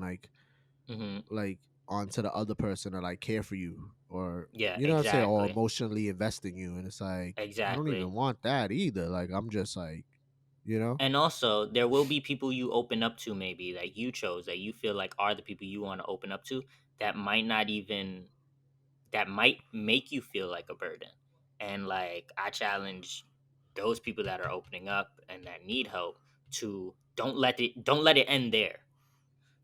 hmm like onto the other person to like care for you, or yeah you know what I'm saying, or exactly emotionally investing you. And it's like I don't even exactly want that either. Like I'm just like, you know, and also there will be people you open up to maybe that you chose that you feel like are the people you want to open up to that might not even that might make you feel like a burden. And like I challenge those people that are opening up and that need help to don't let it end there.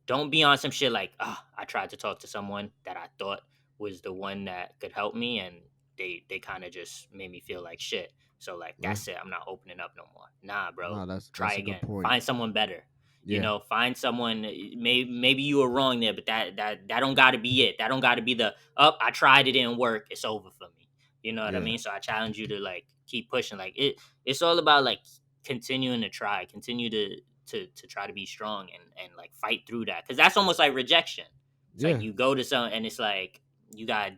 Don't be on some shit like, I tried to talk to someone that I thought was the one that could help me and they kind of just made me feel like shit. So like yeah. that's it. I'm not opening up no more. Nah, bro. No, Try that's a good again. point. Find someone better. Yeah, Find someone. Maybe you were wrong there, but that don't got to be it. That don't got to be the up. I tried, it didn't work. It's over for me. You know what I yeah, mean? So I challenge you to like keep pushing. Like it's all about like continuing to try, continue to try to be strong and like fight through that because that's almost like rejection. It's like yeah. you go to some and it's like you got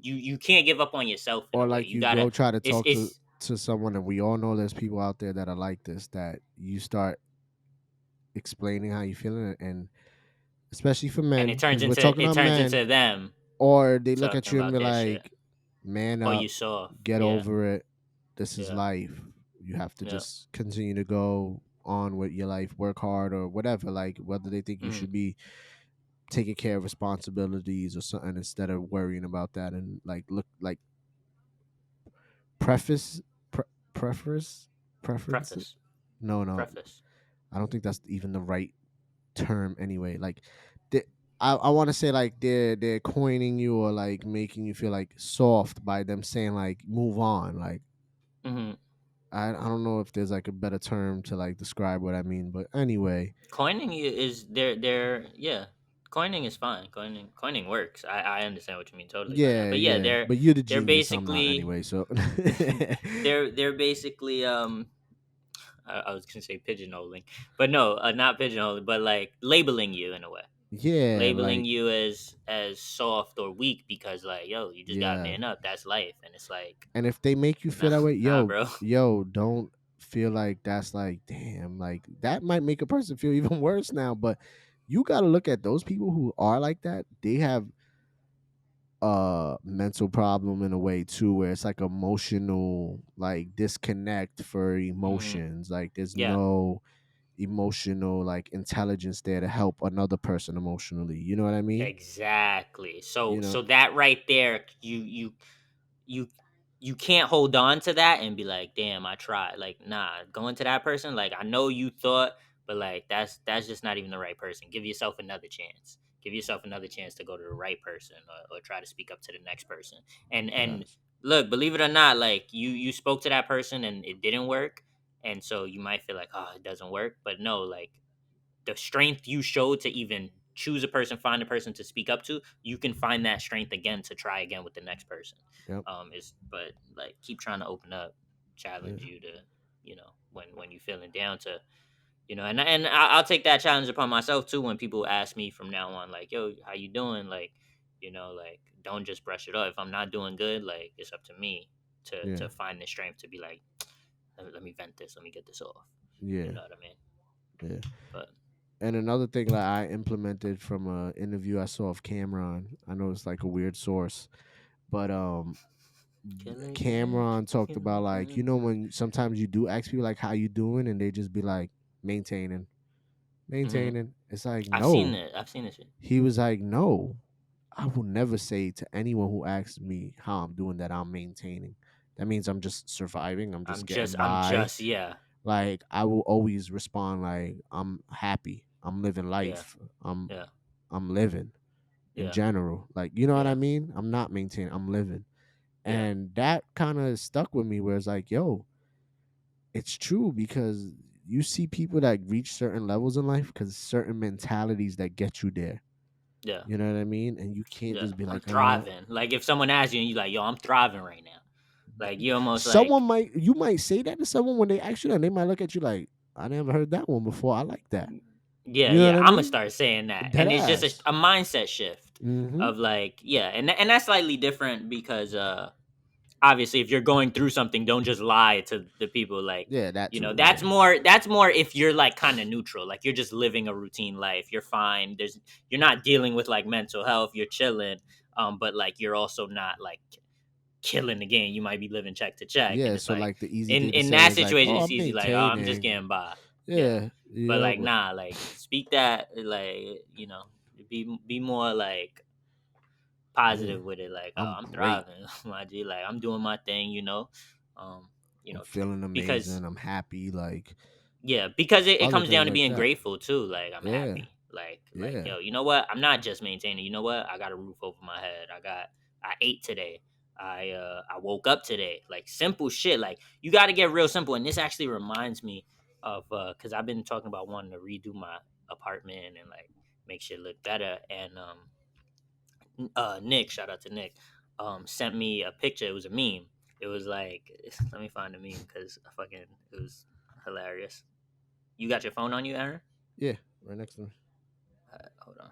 you can't give up on yourself in Or a way. like You you gotta go try to it's talk it's to someone, and we all know there's people out there that are like this, that you start explaining how you feeling, and especially for and men, because we're talking it about turns men, into them or they look talking at you and about be their shit. like, man Oh, up, you soft. get Yeah, over it, this is yeah, life, you have to yeah. just continue to go on with your life, work hard or whatever, like whether they think you Mm-hmm. should be taking care of responsibilities or something instead of worrying about that, and like look like preface pre- preference preference Preface. no, Preface. I don't think that's even the right term anyway. Like they, I want to say like they're coining you or like making you feel like soft by them saying like move on. Like Mm-hmm. I don't know if there's like a better term to like describe what I mean, but anyway, Is they're yeah. Coining is fine. Coining works. I understand what you mean totally by that. yeah, But yeah, yeah. But you're the they're genius, I'm not basically anyway. So they're basically I was gonna say pigeonholing, but no, not pigeonholing, but like labeling you in a way, yeah, labeling like you as soft or weak because like yo, you just got yeah. man up. That's life, and it's like And if they make you nah, feel that way, nah, bro. don't feel like that's like, damn, like that might make a person feel even worse now. But you got to look at those people who are like that. They have mental problem in a way too, where it's like emotional like disconnect for Mm-hmm. emotions. Like there's Yeah. no emotional like intelligence there to help another person emotionally. You know what I mean? Exactly. So You know? so that right there, you you can't hold on to that and be like, damn, I tried. Like, nah, going to that person, like I know you thought, but like that's just not even the right person. Give yourself another chance. Give yourself another chance to go to the right person, or try to speak up to the next person. And Facts. look, believe it or not, like you spoke to that person and it didn't work. And so you might feel like, oh, it doesn't work. But no, like the strength you showed to even choose a person, find a person to speak up to, you can find that strength again to try again with the next person. Yep. Is but like keep trying to open up, challenge Yeah. you to, when you feeling down to, I'll take that challenge upon myself too. When people ask me from now on, like, yo, how you doing? Like, like don't just brush it off. If I'm not doing good, like it's up to me to Yeah. to find the strength to be like, let me vent this, let me get this off. You Yeah. know what I mean? Yeah. But And another thing that I implemented from a interview I saw of Cameron, I know it's like a weird source, but Killer Cameron Cash, talked about Killer like, Cash. when sometimes you do ask people like how you doing and they just be like maintaining, Hmm. maintaining. It's like I've seen no. it. I've seen this shit. He was like, no, I will never say to anyone who asks me how I'm doing that I'm maintaining. That means I'm just surviving. I'm just getting I'm by. just, yeah, Like I will always respond like I'm happy. I'm living yeah, life. yeah, I'm living in yeah, general. Like you know what I yeah, mean? I'm not maintaining. I'm living. yeah, And that kind of stuck with me where it's like, yo, it's true because you see people that reach certain levels in life because certain mentalities that get you there. yeah, You know what I mean? And you can't yeah. just be I'm like, thriving. Like if someone asks you and you like, yo, I'm thriving right now. Like you almost someone like, might you might say that to someone when they ask you that, and they might look at you like, I never heard that one before. I like that. yeah, You know yeah. what I I'm gonna mean? start saying that, Dead and it's just ass. a mindset shift Mm-hmm. of like, yeah, and that's slightly different because obviously if you're going through something, don't just lie to the people. Like, Yeah, that too. that's Yeah. more if you're like kind of neutral, like you're just living a routine life, you're fine, you're not dealing with like mental health, you're chilling, but like you're also not like killing the game. You might be living check to check, and Yeah. it's So like like the easy in thing to in say that is like, situation oh, it's I'm easy, like, oh, I'm just maintaining. getting by. Yeah. Yeah. But Yeah. like, nah, like speak that, like, be more like Yeah. positive with it, like, oh, I'm I'm great. thriving. My G, like I'm doing my thing, um I'm feeling because amazing. I'm happy. Like yeah, because it other comes things down to like being that. grateful too. Like I'm Yeah. happy. Like Yeah. yo, you know what? I'm not just maintaining. You know what? I got a roof over my head. I ate today. I woke up today. Like simple shit. Like you got to get real simple. And this actually reminds me of because I've been talking about wanting to redo my apartment and like make shit look better. And Nick, shout out to Nick, sent me a picture. It was a meme. It was like, let me find the meme because it was hilarious. You got your phone on you, Aaron? Yeah. Right next to me. Hold on.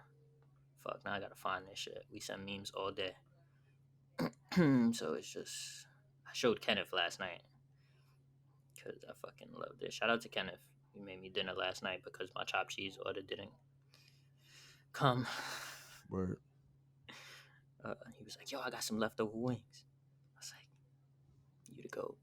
Fuck, now I gotta find this shit. We send memes all day. So it's just, I showed Kenneth last night because I fucking love this. Shout out to Kenneth. He made me dinner last night because my chopped cheese order didn't come. Word. He was like, yo, I got some leftover wings. I was like, you to go.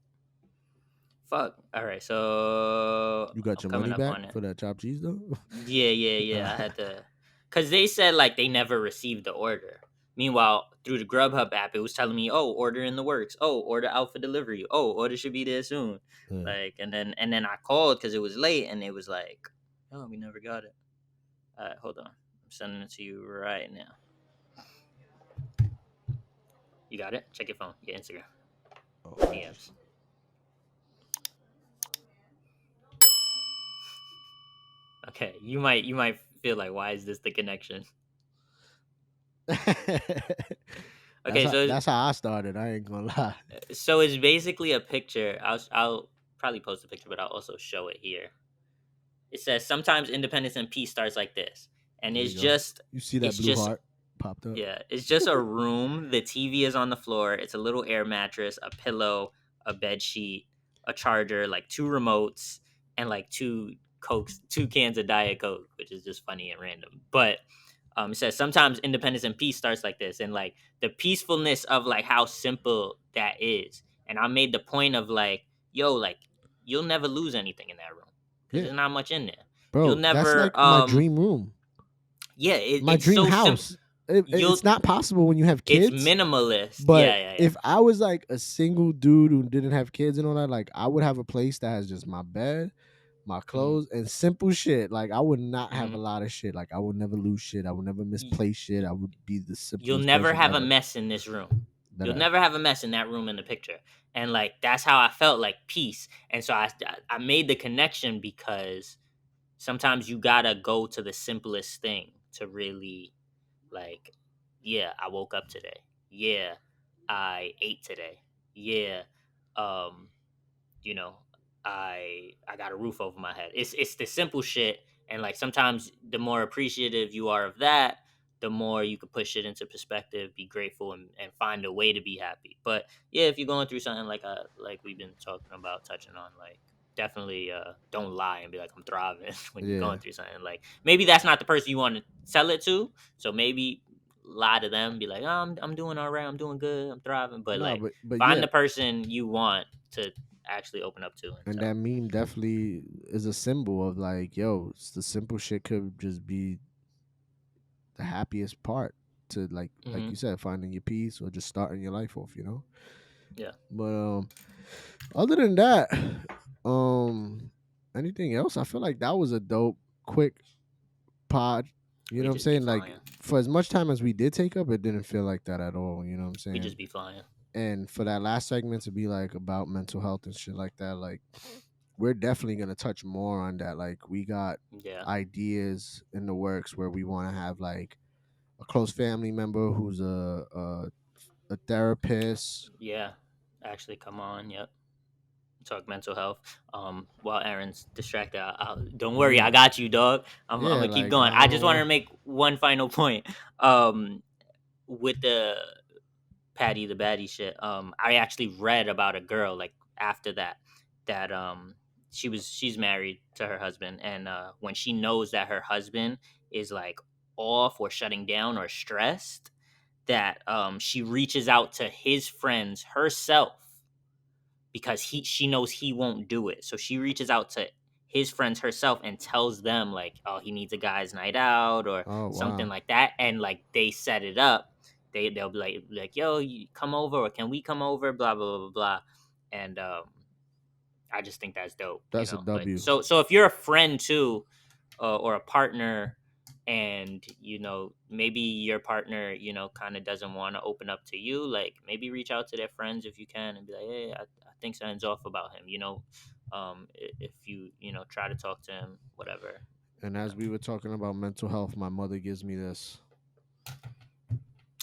Fuck. All right, so You got I'm your coming money up back on it. for that chopped cheese though? Yeah, yeah, yeah. I had to, cause they said like they never received the order. Meanwhile, through the Grubhub app, it was telling me, "Oh, order in the works. Oh, order out for delivery. Oh, order should be there soon." Yeah. Like, and then I called because it was late, and it was like, "Oh, we never got it." All right, hold on. I'm sending it to you right now. You got it? Check your phone, your Instagram, Oh, I just DMs. Okay, you might feel like, why is this the connection? that's Okay, how so that's how I started. I ain't gonna lie. so it's basically a picture. I'll probably post a picture, but I'll also show it here. It says sometimes independence and peace starts like this, and There you it's go. just You see that it's blue just heart popped up? yeah, it's just a room. The TV is on the floor. It's a little air mattress, a pillow, a bed sheet, a charger, like two remotes, and like two cokes, two cans of Diet Coke, which is just funny and random. But It says sometimes independence and peace starts like this, and like the peacefulness of like how simple that is. And I made the point of like, yo, like you'll never lose anything in that room because Yeah, there's not much in there. You'll bro, that's never, like my dream room, yeah, my it's dream so simple. house. You'll, It's not possible when you have it's kids. minimalist. But Yeah, yeah, yeah. if I was like a single dude who didn't have kids and all that, like I would have a place that has just my bed, my Hmm. clothes, and simple shit. Like I would not have Hmm. a lot of shit. Like I would never lose shit. I would never misplace shit. I would be the You'll simplest never person have a ever. mess in this room. That You'll I never have a mess in that room in the picture. And like that's how I felt, like peace. And so I made the connection because sometimes you gotta go to the simplest thing to really like, yeah, I woke up today. Yeah, I ate today. Yeah, um, you know, I got a roof over my head. It's the simple shit, and like sometimes the more appreciative you are of that, the more you could push it into perspective, be grateful, and find a way to be happy. But yeah, if you're going through something like we've been talking about, touching on, like definitely don't lie and be like I'm thriving when you're yeah. going through something. Like maybe that's not the person you want to sell it to, so maybe lie to them, be like, oh, I'm doing all right, I'm doing good, I'm thriving, but No, like but find yeah, the person you want to actually open up to and and that tell. meme definitely is a symbol of like, yo, the simple shit could just be the happiest part to like Hmm. you said, finding your peace or just starting your life off, you know? Yeah, But other than that, um anything else? I feel like that was a dope, quick pod. You we know what I'm just be saying? Like flying. for as much time as we did take up, it didn't feel like that at all. You know what I'm We saying? just be flying. And for that last segment to be like about mental health and shit like that, like we're definitely gonna touch more on that. Like we got Yeah, ideas in the works where we want to have like a close family member who's a therapist. yeah. Actually, come on. Yep. Talk mental health. While Aaron's distracted, don't worry, Yeah, I got you, dog. I'm yeah. gonna keep Like I going. I just don't wanted to want. make one final point. Um, with the Patty the baddie shit. I actually read about a girl like after that she's married to her husband, and when she knows that her husband is like off or shutting down or stressed, that she reaches out to his friends herself because she knows he won't do it. So she reaches out to his friends herself and tells them like, oh, he needs a guy's night out or Oh something wow, like that, and like they set it up. They'll be like, yo, you come over or can we come over? Blah blah blah blah blah. And I just think that's dope. You that's a know, like W. so if you're a friend too, or a partner, and you know maybe your partner kind of doesn't want to open up to you, like maybe reach out to their friends if you can and be like, hey, I think something's off about him, if you try to talk to him, whatever. And you as know we were talking about mental health, my mother gives me this.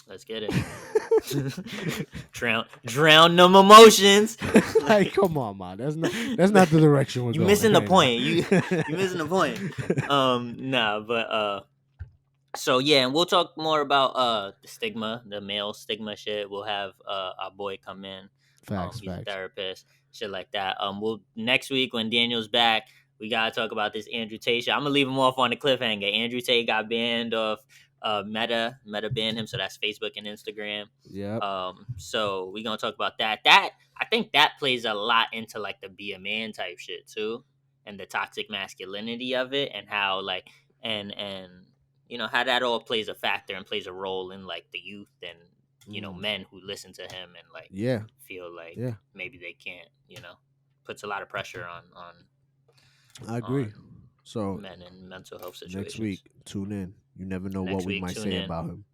let's get it. Drown them emotions. Like, Like, come on, man. That's not the direction we're you going missing the right now. point. You missing the point. Nah, but so yeah, and we'll talk more about the stigma, the male stigma shit. We'll have our boy come in. Facts, He's a facts. therapist, shit like that. We'll next week when Daniel's back, we gotta talk about this Andrew Tate shit. I'm gonna leave him off on the cliffhanger. Andrew Tate got banned off Meta banned him, so that's Facebook and Instagram. Yep. So we gonna talk about that. That I think that plays a lot into like the be a man type shit too, and the toxic masculinity of it, and how like and how that all plays a factor and plays a role in like the youth and Mm. men who listen to him and like Yeah. feel like Yeah. maybe they can't, puts a lot of pressure I on agree. So men in mental health next situations. week, tune in. You never know what Next we week, might tune say in. about him.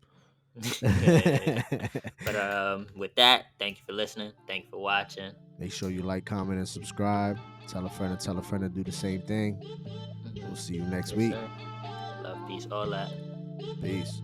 Yeah, yeah, yeah. But with that, thank you for listening. Thank you for watching. Make sure you like, comment, and subscribe. Tell a friend and tell a friend to do the same thing. We'll see you next Yes, week. sir. Love, peace, all that. Peace.